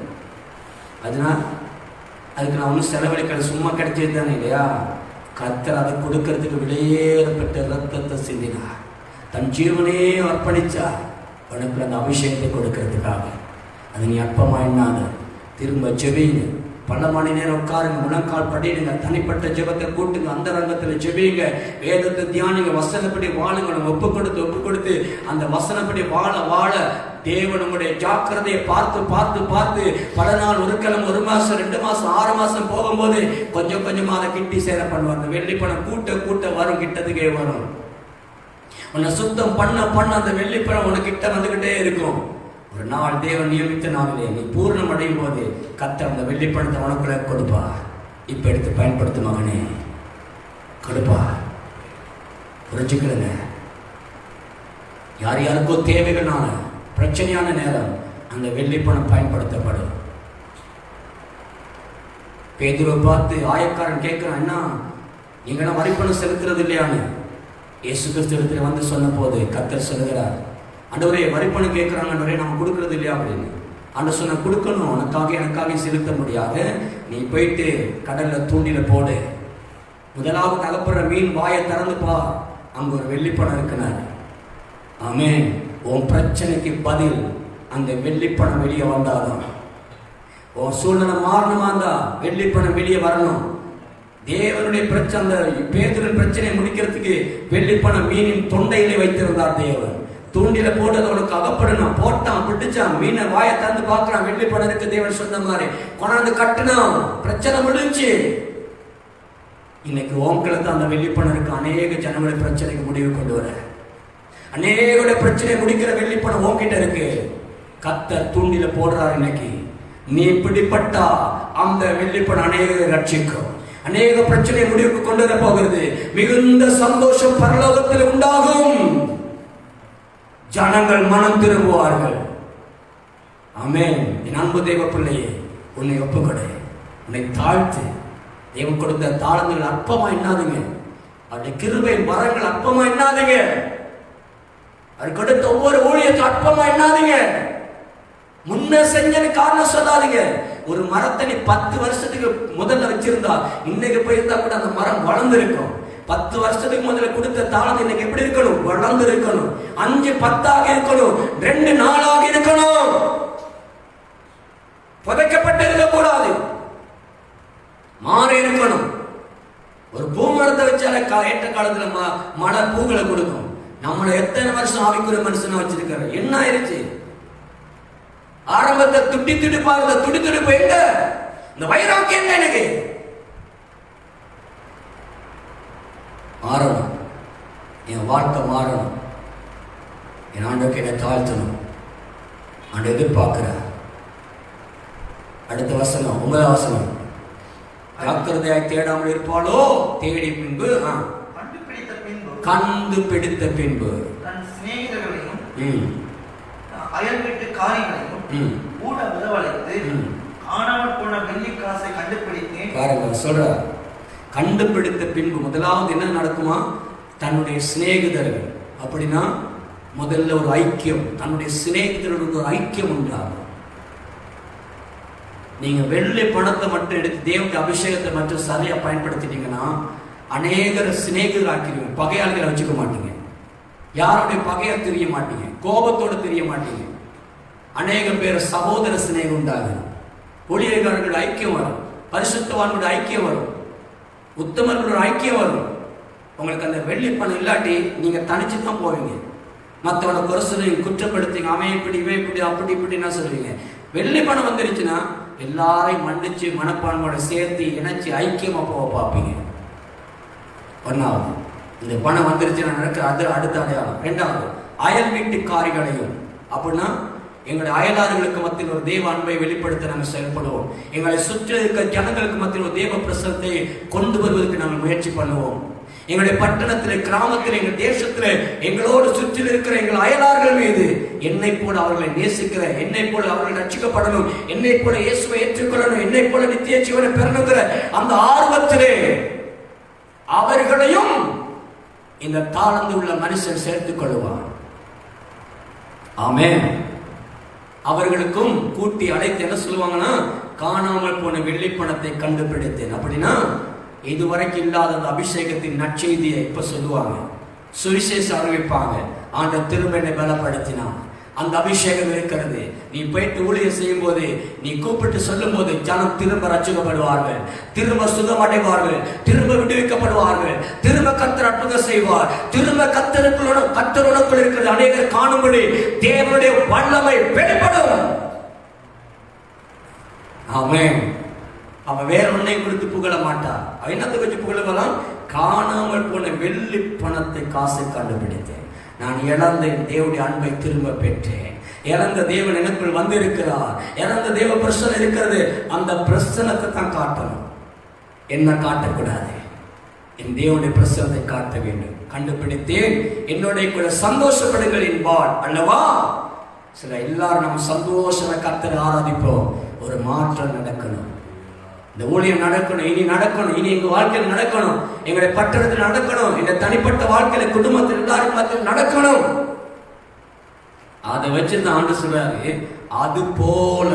அதனால் அதுக்கு நான் ஒன்றும் செலவழிக்கல, சும்மா கிடைச்சது தானே இல்லையா? கர்த்தர் அதை கொடுக்கறதுக்கு விலையேறப்பட்ட ரத்தத்தை சிந்தினார். தன் ஜீவனே அர்ப்பணிச்சார் உனக்கு அந்த அபிஷேகத்தை கொடுக்கறதுக்காக. அது நீ அற்பமா எண்ணாத, திரும்ப ஜெபிங்க. பல மணி நேரம் உட்காருங்க, முழங்கால் படிடுங்க, தனிப்பட்ட ஜெபத்தை கூட்டுங்க, அந்த ரங்கத்தில் ஜெபிங்க, வேதத்தை தியானிங்க, வசனப்படி வாழுங்க. நம்ம ஒப்பு கொடுத்து அந்த வசனப்படி வாழ தேவன் உங்களுடைய ஜாக்கிரதையை பார்த்து பார்த்து பார்த்து பல நாள், ஒரு கிழமை, 1 மாசம், 2 மாசம், 6 மாசம் போகும்போது கொஞ்சம் கொஞ்சமாக அதை கிட்டி சேர பண்ணுவாங்க. வெள்ளி பணம் கூட்ட வரும், கிட்டத்துக்கே வரும். உன்னை சுத்தம் பண்ண அந்த வெள்ளிப்பழம் உனக்கு கிட்ட வந்துகிட்டே இருக்கும். ஒரு நாள் தேவன் நியமித்த நாளிலே நீ பூர்ணம் அடையும் போது கர்த்தர் அந்த வெள்ளிப்பழத்தை உனக்குள்ள கொடுப்பா. இப்ப எடுத்து பயன்படுத்து மகனே, கொடுப்பா. புரிஞ்சுக்கிறங்க. யாருக்கோ தேவைகளான பிரச்சனையான நேரம் அந்த வெள்ளிப்பணம் பயன்படுத்தப்படும். பேதுருவை பார்த்து ஆயக்காரன் கேட்கிறான், என்ன நீங்க வரிப்பணம் செலுத்துறது இல்லையான்னு. இயேசு கிறிஸ்து வந்து சொன்ன போது கர்த்தர் சொல்லுகிறார், ஆண்டவரே வரிப்பணம் கேட்கிறாங்க ஆண்டவரே, நம்ம கொடுக்கறது இல்லையா அப்படின்னு. ஆண்டவர் சொன்ன, கொடுக்கணும், எனக்காக செலுத்த முடியாது. நீ போயிட்டு கடல்ல தூண்டில போடு, முதலாவது அகப்படுற மீன் வாயை திறந்துப்பா, அங்க ஒரு வெள்ளிப்பணம் இருக்குனாரு. ஆமென். உன் பிரச்சனைக்கு பதில் அந்த வெள்ளிப்பணம் வெளியே வந்தாதான். உன் சூழ்நிலை மாறணுமா இருந்தா வெள்ளிப்பணம் வெளியே வரணும். தேவனுடைய பிரச்சனை, அந்த பேதுருவின் பிரச்சனையை முடிக்கிறதுக்கு வெள்ளிப்பணம் மீனின் தொண்டையிலே வைத்திருந்தார் தேவன். தூண்டில போட்டது உனக்கு அகப்படணும். போட்டான், பிடிச்சான், மீனை வாயை திறந்து பார்க்கிறான், வெள்ளிப்பணம் இருக்கு. தேவன் சொன்ன மாதிரி கொண்டாந்து கட்டினான், பிரச்சனை முடிஞ்சு. இன்னைக்கு ஓங்கலத்தை அந்த வெள்ளிப்பணம் இருக்கு. அநேக ஜனங்களுடைய பிரச்சனைக்கு முடிவு கொண்டு வர, அநேக பிரச்சனை முடிக்கிற வெள்ளிப்பணம் உன்கிட்ட இருக்கு. கர்த்தர் தூண்டில போடுறார். இன்னைக்கு நீ பிடிப்பட்டா அந்த வெள்ளிப்பணம் அநேக ரட்சிக்கும், அநேக பிரச்சனை முடிவுக்கு கொண்டு வர போகிறது. மிகுந்த சந்தோஷம் பரலோகத்தில் உண்டாகும். ஜனங்கள் மனம் திரும்புவார்கள். ஆமென். என் அன்பு தேவ பிள்ளையே, உன்னை ஒப்புக்கொடு, உன்னை தாழ்த்து. தேவன் கொடுத்த தாளங்கள் அற்பமா எண்ணாதீங்க. அவருடைய கிருபை வரங்கள் அற்பமா எண்ணாதீங்க. அவர் கொடுத்த ஒவ்வொரு ஊழியத்தை அற்பமா எண்ணாதீங்க. முன்ன செஞ்சது காரணம் சொல்லாதீங்க. ஒரு மரத்தை நீ 10 வருஷத்துக்கு முதல்ல வச்சிருந்தா இன்னைக்கு போயிருந்தா கூட அந்த மரம் வளர்ந்து இருக்கும். 10 வருஷத்துக்கு முதல்ல கொடுத்த தாளம் இன்னைக்கு எப்படி இருக்கணும்? வளர்ந்து இருக்கணும். 5 10 இருக்கணும், 2 4 இருக்கணும். புதைக்கப்பட்டு இருக்கக்கூடாது, மாறி இருக்கணும். ஒரு பூமரத்தை வச்சால ஏற்ற காலத்துல மழை பூக்களை கொடுக்கும். நம்மள எத்தனை வருஷம் ஆவிக்குரிய மனுஷனா வச்சிருக்காரு, என்ன ஆயிருச்சு? ஆரம்பத்தை துடி பாருங்க, துடிப்பு எங்க? இந்த வைராக்கியம் என்ன? எனக்கு மாறணும், என் வாழ்க்கை மாறணும், என் ஆண்டவருக்கு என்னை தாழ்த்தணும். ஆண்டு எதிர்பார்க்கிற அடுத்த வசனம் 9வது வசனம், ஜாக்கிரதையாய் தேடாமல் இருப்பாளோ, தேடி பின்பு கண்டு பிடித்த பின்பு தன் சிநேகிதர்களையும் அயல் வீட்டு காரியங்களையும் கூட உதவழைத்து காணாமல் போன வெள்ளி காசை கண்டுபிடித்தேன். பாருங்க சொல்ற, கண்டுபிடித்த பின்பு முதலாவது என்ன நடக்குமா? தன்னுடைய சிநேகிதர்கள், அப்படின்னா முதல்ல ஒரு ஐக்கியம், தன்னுடைய சிநேகிதர்களுக்கு ஒரு ஐக்கியம் உண்டாகும். நீங்க வெள்ளி பணத்தை மட்டும் எடுத்து தேவனுடைய அபிஷேகத்தை மட்டும் சரியா பயன்படுத்திட்டீங்கன்னா அநேகர் சிநேகிதர் ஆக்கிடுவீங்க. பகையாளிகளை வச்சுக்க மாட்டீங்க, யாருடைய பகையை தெரிய மாட்டீங்க, கோபத்தோடு தெரிய மாட்டீங்க. அநேக பேர் சகோதர சிநேகம் உண்டாகும், ஊழியர்கள் ஐக்கியம் வரும், பரிசுத்தவான்களுடைய ஐக்கியம் வரும், உத்தமர்களோட ஐக்கியம் வரும். உங்களுக்கு அந்த வெள்ளி பணம் இல்லாட்டி நீங்க தனிச்சு தான் போவீங்க. மற்றவனை குறைசனை குற்றப்படுத்திங்க, அவன் இப்படி இவன் இப்படி அப்படி இப்படின்னா சொல்லுவீங்க. வெள்ளி பணம் வந்துருச்சுன்னா எல்லாரையும் மன்னிச்சு மனப்பான்மையோட சேர்த்து இணைச்சி ஐக்கியமா போக பார்ப்பீங்க. ஒன்னாவது இந்த பணம் வந்துருச்சு நான் நடக்கிற அது அடுத்த அடையாளம். 2வது அயல் வீட்டு காரிகளையும், அப்படின்னா எங்களுடைய அயலார்களுக்கு மத்தியில் ஒரு தேவ அன்பை வெளிப்படுத்த நாங்கள் செயல்படுவோம். எங்களை சுற்றி இருக்க ஜனங்களுக்கு மத்தியில் ஒரு தேவ பிரசனத்தை கொண்டு வருவதற்கு நாங்கள் முயற்சி பண்ணுவோம். எங்களுடைய பட்டணத்தில், கிராமத்தில், எங்கள் தேசத்தில், எங்களோடு சுற்றில் இருக்கிற எங்கள் அயலார்கள் மீது என்னை போல அவர்களை நேசிக்கிற, என்னை போல அவர்கள் ரட்சிக்கப்படணும், என்னை போல இயேசுவை ஏற்றுக்கொள்ளணும், என்னை போல நித்திய ஜீவனை பெறணுங்கிற அந்த ஆர்வத்திலே அவர்களையும் இந்த தாழ்ந்து உள்ள மனுஷன் சேர்த்துக் கொள்வார். ஆமென். அவர்களுக்கும் கூட்டி அழைத்து என்ன சொல்லுவாங்கன்னா, காணாமல் போன வெள்ளி பணத்தை கண்டுபிடித்தேன். அப்படின்னா இதுவரைக்கும் இல்லாத அந்த அபிஷேகத்தின் நற்செய்தியை இப்ப சொல்லுவாங்க, சுவிசேஷம் அறிவிப்பாங்க. ஆண்டவர் திரும்ப என்னை பலப்படுத்தினான். அந்த அபிஷேகம் இருக்கிறது. நீ போயிட்டு ஊழியம் செய்யும் போது, நீ கூப்பிட்டு சொல்லும் போது ஜனம் திரும்ப ரட்சிக்கப்படுவார்கள், திரும்ப சுகமடைவார்கள், திரும்ப விடுவிக்கப்படுவார்கள், திரும்ப கர்த்தர் அற்புதம் செய்வார், திரும்ப கர்த்தருக்குள் இருக்கிறது அநேகர் காணும்படி தேவனுடைய வல்லமை வெளிப்படும். ஆமென். அவன் வேற ஒன்னை கொடுத்து புகழ மாட்டான். அவன் என்னத்தை வச்சு புகழலாம்? காணாமல் போன வெள்ளி பணத்தை காசை கண்டுபிடித்தேன், நான் இழந்த தேவனுடைய அன்பை திரும்ப பெற்றேன், இழந்த தேவன் எனக்குள் வந்திருக்கிறார், இழந்த தேவ பிரசனம் இருக்கிறது. அந்த பிரசனத்தை தான் காட்டணும், என்ன காட்டக்கூடாது. என் தேவனுடைய பிரசனத்தை காட்ட வேண்டும். கண்டுபிடித்தேன், என்னுடைய கூட சந்தோஷப்படுங்கள் என்பார் அல்லவா. சில எல்லாரும் நம்ம சந்தோஷமா கர்த்தரை ஆராதிப்போம். ஒரு மாற்றம் நடக்கணும், இந்த ஊழியம் நடக்கணும், இனி நடக்கணும், இனி எங்க வாழ்க்கையில் நடக்கணும், எங்களுடைய பட்டணத்தில் நடக்கணும், இந்த தனிப்பட்ட வாழ்க்கையில குடும்பத்தில் எல்லாரும் நடக்கணும். அதை வச்சுதான் ஆண்டு சொல்றாரு, அது போல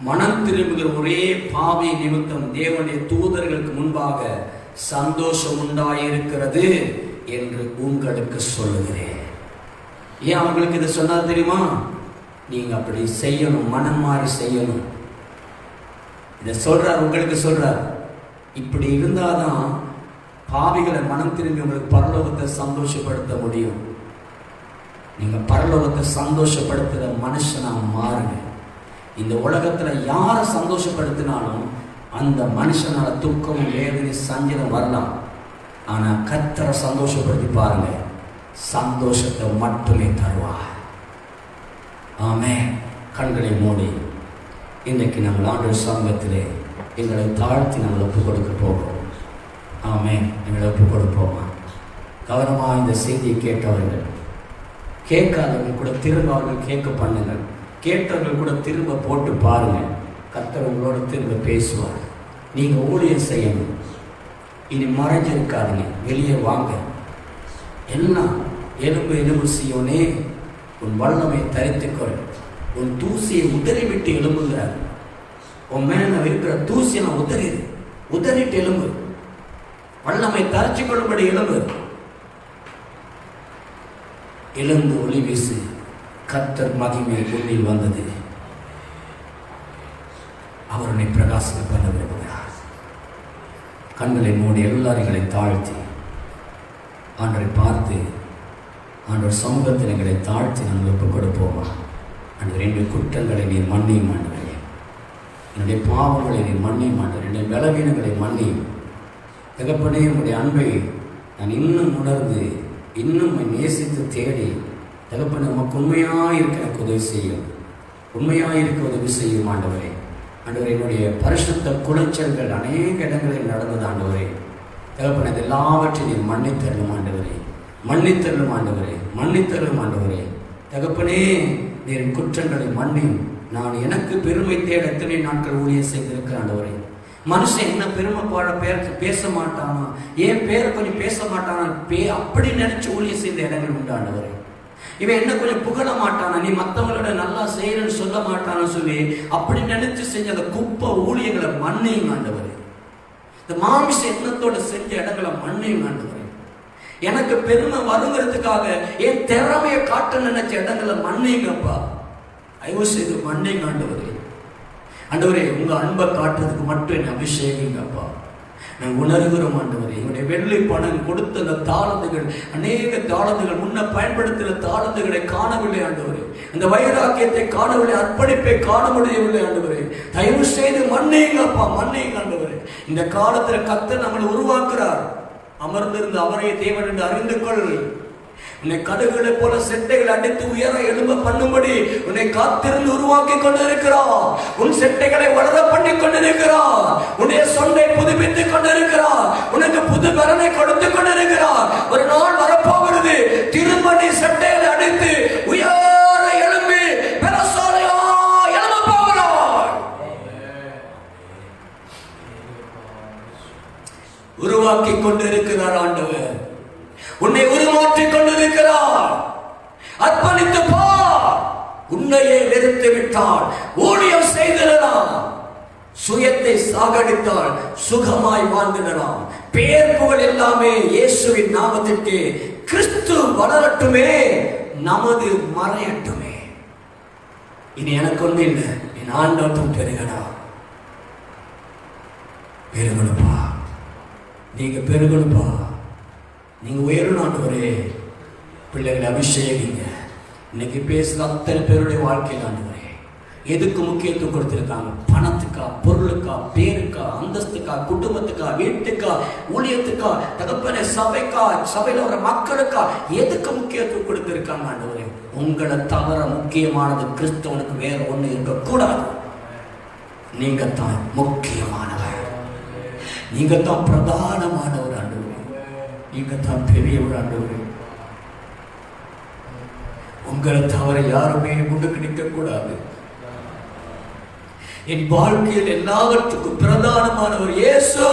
மனம் திரும்புகிற ஒரே பாவி நிமித்தம் தேவனுடைய தூதர்களுக்கு முன்பாக சந்தோஷம் உண்டாயிருக்கிறது என்று உங்களுக்கு சொல்லுகிறேன். ஏன் அவங்களுக்கு இதை சொன்னது தெரியுமா? நீங்க அப்படி செய்யணும், மனம் மாறி செய்யணும். இதை சொல்றார், உங்களுக்கு சொல்றார். இப்படி இருந்தாதான் பாவிகளை மனம் திரும்பி உங்களுக்கு பரலோகத்தை சந்தோஷப்படுத்த முடியும். நீங்க பரலோகத்தை சந்தோஷப்படுத்துற மனுஷனா மாறுங்க. இந்த உலகத்துல யாரை சந்தோஷப்படுத்தினாலும் அந்த மனுஷனால துக்கம், வேதனை, சஞ்சலம் வரலாம். ஆனா கர்த்தரை சந்தோஷப்படுத்தி பாருங்க, சந்தோஷத்தை மட்டுமே தருவார். ஆமென். கண்களை மூடி இன்றைக்கு நாங்கள் ஆண்டவர் சமூகத்திலே எங்களை தாழ்த்தி நாங்கள் ஒப்புக் கொடுக்க போகிறோம். ஆமென். எங்களை ஒப்புக் கொடுப்போமா? கவனமாக இந்த செய்தியை கேட்டவர்கள், கேட்காதவர்கள் கூட திரும்ப அவர்கள் கேட்க பண்ணுங்கள். கேட்டவர்கள் கூட திரும்ப போட்டு பாருங்கள். கர்த்தர் உங்களோட திரும்ப பேசுவார். நீங்கள் ஊழியம் செய்யணும். இனி மறைஞ்சிருக்காதுங்க, வெளியே வாங்க. எல்லாம் எலும்பு செய்யோனே, உன் வல்லமை தரித்துக்கொள், உன் தூசியை உதறிவிட்டு எலும்புங்கிறார். உன் மேல இருக்கிற தூசியை நான் உதறிட்டு எலும்பு, வல்லமை தரைச்சு கொள்ளும்படி எலும்பு. எழுந்து ஒளி வீசு. கர்த்தர் மகிமை உள்ளில் வந்தது. அவர் உன்னை பிரகாசிக்க பண்ண விரும்புகிறார். கண்களை மூடி எல்லாரைகளை தாழ்த்தி ஆண்டரை பார்த்து ஆண்டவர் சமூகத்தில் எங்களை தாழ்த்தி நாங்கள் ஒப்புக் கொடுப்போமா? ஆண்டவர், என்னுடைய குற்றங்களை நீர் மன்னியும் ஆண்டவரே, என்னுடைய பாவங்களை நீர் மன்னியும் ஆண்டவரே, என்னுடைய பலவீனங்களை மன்னியும் தகப்பனே. உங்களுடைய அன்பை நான் இன்னும் உணர்ந்து இன்னும் நேசித்து தேடி தகப்பனே நமக்கு உண்மையாக இருக்க எனக்கு உதவி செய்யும், உண்மையாக இருக்க உதவி செய்யும் ஆண்டவரே. ஆண்டவரே, என்னுடைய பரிசுத்த குலைச்சல்கள் அநேக இடங்களில் நடந்தது ஆண்டவரே. தகப்பனே, அது எல்லாவற்றையும் நீர் மன்னித்தருளும் ஆண்டவரே, மன்னித்தருளும் ஆண்டவரே, மன்னித்தருளும் ஆண்டவரே. தகப்பனே, நீர் குற்றங்களை மன்னியும். நான் எனக்கு பெருமை தேட எத்தனை நாட்கள் ஊழியம் செய்திருக்கிற ஆண்டவரே. மனுஷன் என்ன பெருமை பேச மாட்டானா, ஏன் பேரை கொஞ்சம் பேச மாட்டானா, அப்படி நினைச்சு ஊழியம் செய்த இடங்கள் உண்டு ஆண்டவரே. இவன் என்ன கொஞ்சம் புகழ மாட்டானா, நீ மற்றவங்களோட நல்லா செய்யறன்னு சொல்ல மாட்டான்னு சொல்லி அப்படி நினைச்சு செஞ்ச அந்த குப்பை ஊழியங்களை மன்னியும் ஆண்டவரே. இந்த மாமிச எண்ணத்தோட செஞ்ச இடங்களை மன்னியும் ஆண்டவரே. எனக்கு பெருமை வருங்கிறதுக்காக என் திறமையை காட்ட நினைச்ச இடங்களை மன்னிங்கப்பா, தயவு செய்து மன்னிங்க ஆண்டவரே. ஆண்டவரே, உங்க அன்பை காட்டுறதுக்கு மட்டும் என்ன அபிஷேகிங்கப்பா. நாங்கள் உணர்கிறோம் ஆண்டவரே, எங்களுடைய வெள்ளி பணம் கொடுத்த அந்த தாளந்துகள், அநேக தாளந்துகள், முன்ன பயன்படுத்தின தாளந்துகளை காணவில்லை ஆண்டவரே. இந்த வைராக்கியத்தை காணவில்லை, அர்ப்பணிப்பை காண முடியவில்லை ஆண்டவரே. தயவு செய்து மன்னிங்கப்பா, மன்னிங்க ஆண்டவரே. இந்த காலத்துல கர்த்தர் நம்மளை உருவாக்குறார். அமர்ந்திருந்து அவரை தேவன் என்று அறிந்து கொள். உன்னை கடுகளை போல செட்டைகள் அடித்து உயர எழும்ப பண்ணும்படி உன்னை காத்திருந்து உருவாக்கி கொண்டிருக்கிறார். உன் செட்டைகளை வளர பண்ணி கொண்டிருக்கிறார். உன்னுடைய சொன்னை புதுப்பித்துக் கொண்டிருக்கிறார். உனக்கு புது பலனை கொடுத்து கொண்டிருக்கிறார். ஒரு நாள் வரப்போகிறது, திரும்ப நீ செட்டைகளை அடித்து உயர எழும்பி பெருசாலையா எழும்ப போகிறார். உருவாக்கி கொண்டிருக்கிறார் ஆண்டவர். உன்னை உருமாற்றிக் கொண்டிருக்கிறார். அர்ப்பணித்து பார். உன்னையே வெறுத்து விட்டால் ஊழியம் செய்திடலாம். சுயத்தை சாகடித்தால் சுகமாய் வாழ்ந்திடலாம். பேர் புகழ் எல்லாமே இயேசுவின் நாமத்திற்கு. கிறிஸ்து வளரட்டுமே, நமது மறையட்டுமே. இனி எனக்கு ஒண்ணு இல்லை, என் ஆண்டவரும் பெருகடா. பெருகணுப்பா, நீங்க பெருகணுப்பா, நீங்க உயரணும் ஆண்டவரே. பிள்ளைகளை அபிஷேகிங்க. இன்னைக்கு பேசுற அத்தனை பேருடைய வாழ்க்கையில் ஆண்டவரே எதுக்கு முக்கியத்துவம் கொடுத்திருக்காங்க? பணத்துக்கா, பொருளுக்கா, பேருக்கா, அந்தஸ்துக்கா, குடும்பத்துக்கா, வீட்டுக்கா, ஊழியத்துக்கா, தகப்பன சபைக்கா, சபையில வர மக்களுக்கா, எதுக்கு முக்கியத்துவம் கொடுத்திருக்காங்க ஆண்டவரே? உங்களை தவிர முக்கியமானது கிறிஸ்தவனுக்கு வேற ஒண்ணு இருக்கக்கூடாது. நீங்க தான் முக்கியமானவர், நீங்க தான் பிரதானமானவர் ஆண்டவரே, நீங்க தான் பெரியவர் ஆண்டவரே. உங்களை தவிர யாருமே முன்னுக்கு நிற்க கூடாது. என் வாழ்க்கையில் எல்லாவற்றுக்கும் பிரதானமானவர் இயேசு.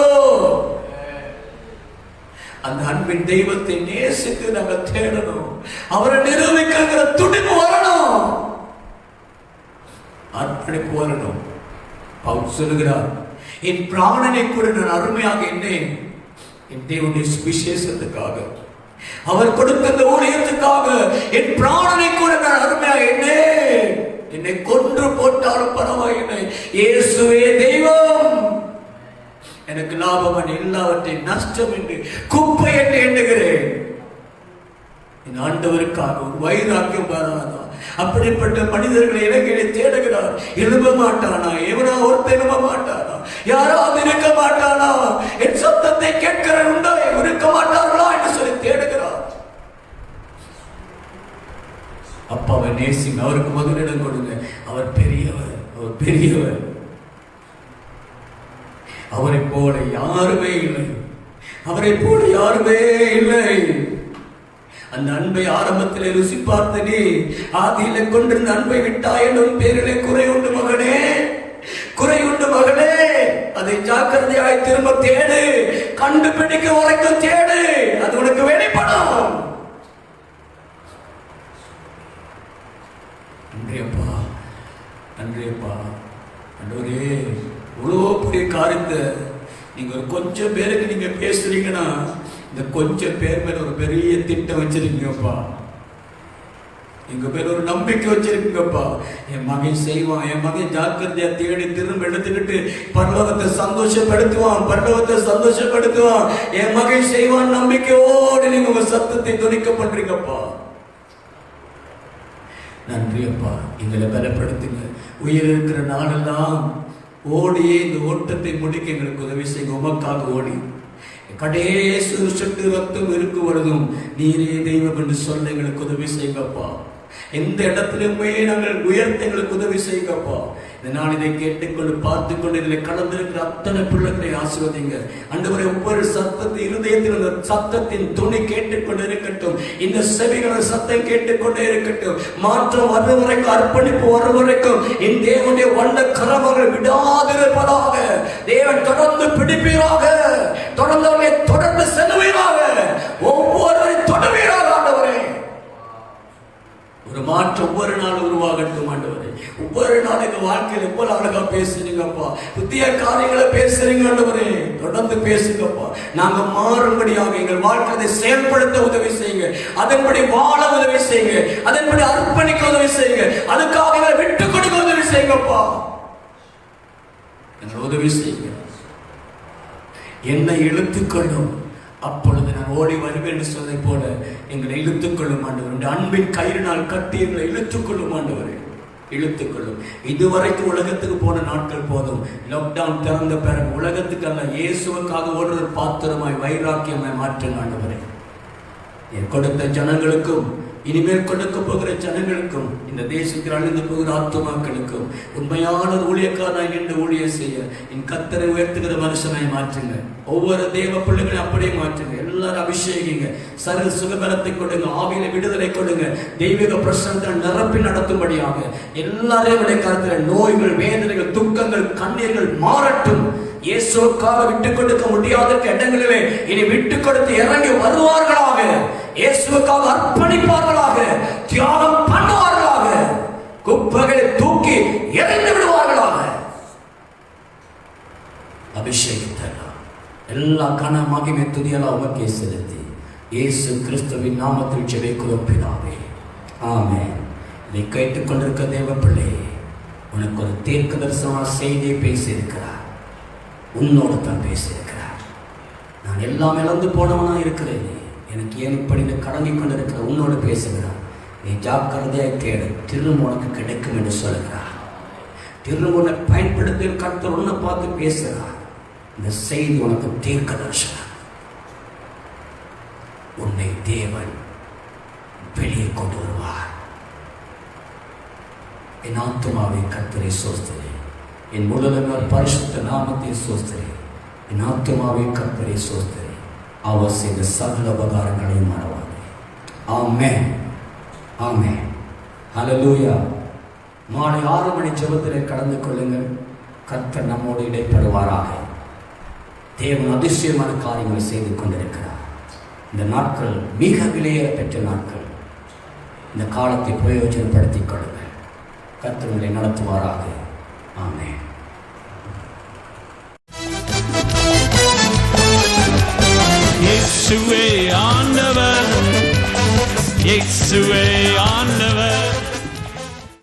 அந்த அன்பின் தெய்வத்தை நேசித்து நாங்க தேடணும். அவரை நிரூபிக்கிற துடிப்பு வரணும், அர்ப்பணிப்பு வரணும். பவுல் சொல்லுகிறார், என் பிராணனை கூட நான் அருமையாக எண்ணேன் என் தேவனுடைய சுவிசேஷத்துக்காக, அவர் கொடுத்த இந்த ஊழியத்துக்காக என் பிராணனை கூட நான் அருமையாக எண்ணேன். என்னை கொன்று போட்டாலும் பரவாயில்லை, இயேசுவே தெய்வம், எனக்கு லாபம் எல்லாவற்றையும் நஷ்டம் என்று குப்பை என்று எண்ணுகிறேன். என் ஆண்டவருக்காக ஒரு வைராக்கியம் வராதா? அப்படிப்பட்ட மனிதர்களை இலங்கையை தேடுகிறார். எழும்ப மாட்டானா? எவனா ஒருத்தர் எழும்ப மாட்டானா? யாராவது இருக்க மாட்டானா? என் சத்தத்தை கேட்கிற உண்டா? இருக்க மாட்டார்களா என்று சொல்லி தேடுகிறார். அப்பாவை நேசிங்க, அவருக்கு முதலிடம் கொடுங்க. அவர் பெரியவர், அவர் பெரியவர். அவரை போல யாருமே இல்லை, அவரை போல யாருமே இல்லை. அந்த அன்பை ஆரம்பத்தில் ருசி பார்த்த நீ ஆதியில கொண்டிருந்த அன்பை விட்டாய் என்னும் பேரிலே குறை உண்டு மகனே, குறை உண்டு மகனே. அதை ஜாக்கிரதையாய் திரும்ப தேடு, கண்டுபிடிக்க வரைக்கும் தேடு, அது உனக்கு வெளிப்படும். நன்றியப்பா, நன்றியப்பா. ஆண்டவரே, இவ்வளோ பெரிய காரியத்தை நீங்க ஒரு கொஞ்சம் பேருக்கு நீங்க பேசுறீங்கன்னா, இந்த கொஞ்சம் பேர் மேல ஒரு பெரிய திட்டம் வச்சிருக்கீங்கப்பா. எங்க பேர் ஒரு நம்பிக்கை வச்சிருக்கீங்கப்பா. என் மகன் செய்வான், என் மகன் ஜாக்கிரதையா தேடி திரும்ப எடுத்துக்கிட்டு பரலோகத்தை சந்தோஷப்படுத்துவான், பரலோகத்தை சந்தோஷப்படுத்துவான், என் மகன் செய்வான் நம்பிக்கையோடு நீங்க உங்க சத்தத்தை துணிக்க பண்றீங்கப்பா. நன்றி அப்பா, எங்களை பலப்படுத்துங்க. உயிர் இருக்கிற நாளெல்லாம் ஓடியே இந்த ஓட்டத்தை முடிக்க எங்களுக்கு உதவி செய்யுங்க. உமக்காக ஓடி கடைசி சொட்டு ரத்தம் இருக்கும் பொழுதும் நீரே தெய்வம் என்று சொல்ல எங்களுக்கு உதவி செய்யுங்கப்பா. எந்த இடத்திலுமே நாங்கள் உயர்த்த எங்களுக்கு உதவி செய்யுங்கப்பா. நான் இதை கேட்டுக்கொண்டு பார்த்துக்கொண்டு இதில் கலந்திருக்கிற அத்தனை பிள்ளைகளை ஆசீர்வதிங்க ஆண்டவரே. ஒவ்வொரு சத்தத்தின் இருதயத்தில் அந்த சத்தத்தின் துணி கேட்டுக்கொண்டு இருக்கட்டும், இந்த செவிகளின் சத்தம் கேட்டுக்கொண்டே இருக்கட்டும். மாற்றம் வர வரைக்கும், அர்ப்பணிப்பு வர வரைக்கும் என் தேவனுடைய வண்ண கரமங்கள் விடாதிருப்பதாக. தேவன் தொடர்ந்து பிடிப்பீராக, தொடர்ந்தவர்களை தொடர்ந்து செல்வீராக, ஒவ்வொருவரையும் தொடர்வீராக ஆண்டவரே. ஒரு மாற்றம் ஒவ்வொரு நாள் உருவாகட்டும் ஆண்டவரே. ஒவ்வொரு நாள் எங்க வாழ்க்கையில் எவ்வளவு அழகா பேசுறீங்கப்பா, புதிய காரியங்களை பேசுறீங்க ஆண்டவரே. தொடர்ந்து பேசுங்கப்பா. நாங்க மாறும்படியாக எங்கள் வாழ்க்கையை செயல்படுத்த உதவி செய்யுங்க, அதன்படி வாழ உதவி செய்யுங்க, அதன்படி அர்ப்பணிக்க உதவி செய்யுங்க, அதுக்காக எங்களை விட்டு கொடுக்க உதவி செய்யுங்கப்பா. எங்களை உதவி செய்யுங்க. என்னை இழுத்துக்கொள்ளும், அப்பொழுது நான் ஓடி வருவேன் என்று சொன்னதை போல எங்களை இழுத்துக்கொள்ளும் ஆண்டவர். அன்பின் கயிறினால் கட்டி எங்களை இழுத்துக்கொள்ளும் ஆண்டவரே, இழுத்துக்கொள்ளும். இதுவரைக்கும் உலகத்துக்கு போன நாட்கள் போதும். லாக்டவுன் திறந்த பிறகு உலகத்துக்கு அல்ல, இயேசுவுக்காக ஓடுற பாத்திரமாய் வைராக்கியமாய் மாற்றுங்க ஆண்டவரே. என் கொடுத்த ஜனங்களுக்கும் இனிமேல் கொடுக்க போகிற ஜனங்களுக்கும் இந்த தேசத்தில் அழிந்து போகிற ஆத்துமாக்களுக்கும் உண்மையான ஊழியக்காரனாய் நின்று ஊழியம் செய்ய என் கர்த்தரை உயர்த்துகிற மனுஷனாய் மாற்றுங்க. ஒவ்வொரு தேவ பிள்ளைகளையும் அப்படியே மாற்றுங்க. எல்லாரும் அபிஷேகிங்க, சரீர சுகபலத்தை கொடுங்க, ஆவியில விடுதலை கொடுங்க, தெய்வீக பிரசனத்தை நிரப்பி நடத்தும்படியாக எல்லாரையும் கருத்துல நோய்கள், வேதனைகள், துக்கங்கள், கண்ணீர்கள் மாறட்டும். இயேசுக்காக விட்டுக் கொடுக்க முடியாத இடங்களிலே இனி விட்டுக் கொடுத்து இறங்கி வருவார்களாக, இயேசுக்காக அர்ப்பணிப்பார்களாக, தியாகம் பண்ணுவார்களாக, குப்பைகளை தூக்கி எறிந்து விடுவார்களாக. எல்லா கன மகிமை துதியெல்லாம் உமக்கே செலுத்தி இயேசு கிறிஸ்துவின் நாமத்தில் ஜெபிக்கிறோம் பிதாவே, ஆமென். இதை கேட்டுக்கொண்டிருக்க தேவ பிள்ளை, உனக்கு ஒரு தீர்க்க தரிசனமான செய்தியை பேசியிருக்கிறார். உன்னோடு தான் பேசியிருக்கிறார். நான் எல்லாம் இழந்து போனவனா இருக்கிறேன், எனக்கு ஏன் இப்படி இந்த கடங்கி கொண்டிருக்கிற உன்னோடு பேசுகிறார். நீ ஜாக்கிரதையாய் தேடு, திரும்ப உனக்கு கிடைக்கும் என்று சொல்கிறார். திரும்ப உன்னை பயன்படுத்தி கர்த்தர் உன்னை பார்த்து பேசுகிறார். இந்த செய்தி உனக்கு தீர்க்க தரிசனம். உன்னை தேவன் வெளியே கொண்டு வருவார். என் ஆத்துமாவை கர்த்தரை சோஸ்தரே, என் முழுவதும் பரிசுத்த நாமத்தை சோஸ்தரே. என் ஆத்துமாவை கர்த்தரை சோஸ்தரே, அவர் செய்த சகல உபகாரங்களையும் மறவாதே. ஆமென், ஆமென், ஹல்லேலூயா. மாலை 6 மணி ஜெபத்திலே கலந்து கொள்ளுங்கள். கர்த்தர் நம்மோடு இடைப்படுவாராக. தேவன் அதிசயமான காரியங்களை செய்து கொண்டிருக்கிறார். இந்த நாட்கள் மிக விலையேற பெற்ற நாட்கள். இந்த காலத்தை பிரயோஜனப்படுத்திக் கொள்ளுங்கள். கர்த்தர் உங்களை நடத்துவாராக. ஆமென். இயேசுவே ஆண்டவர், இயேசுவே ஆண்டவர்.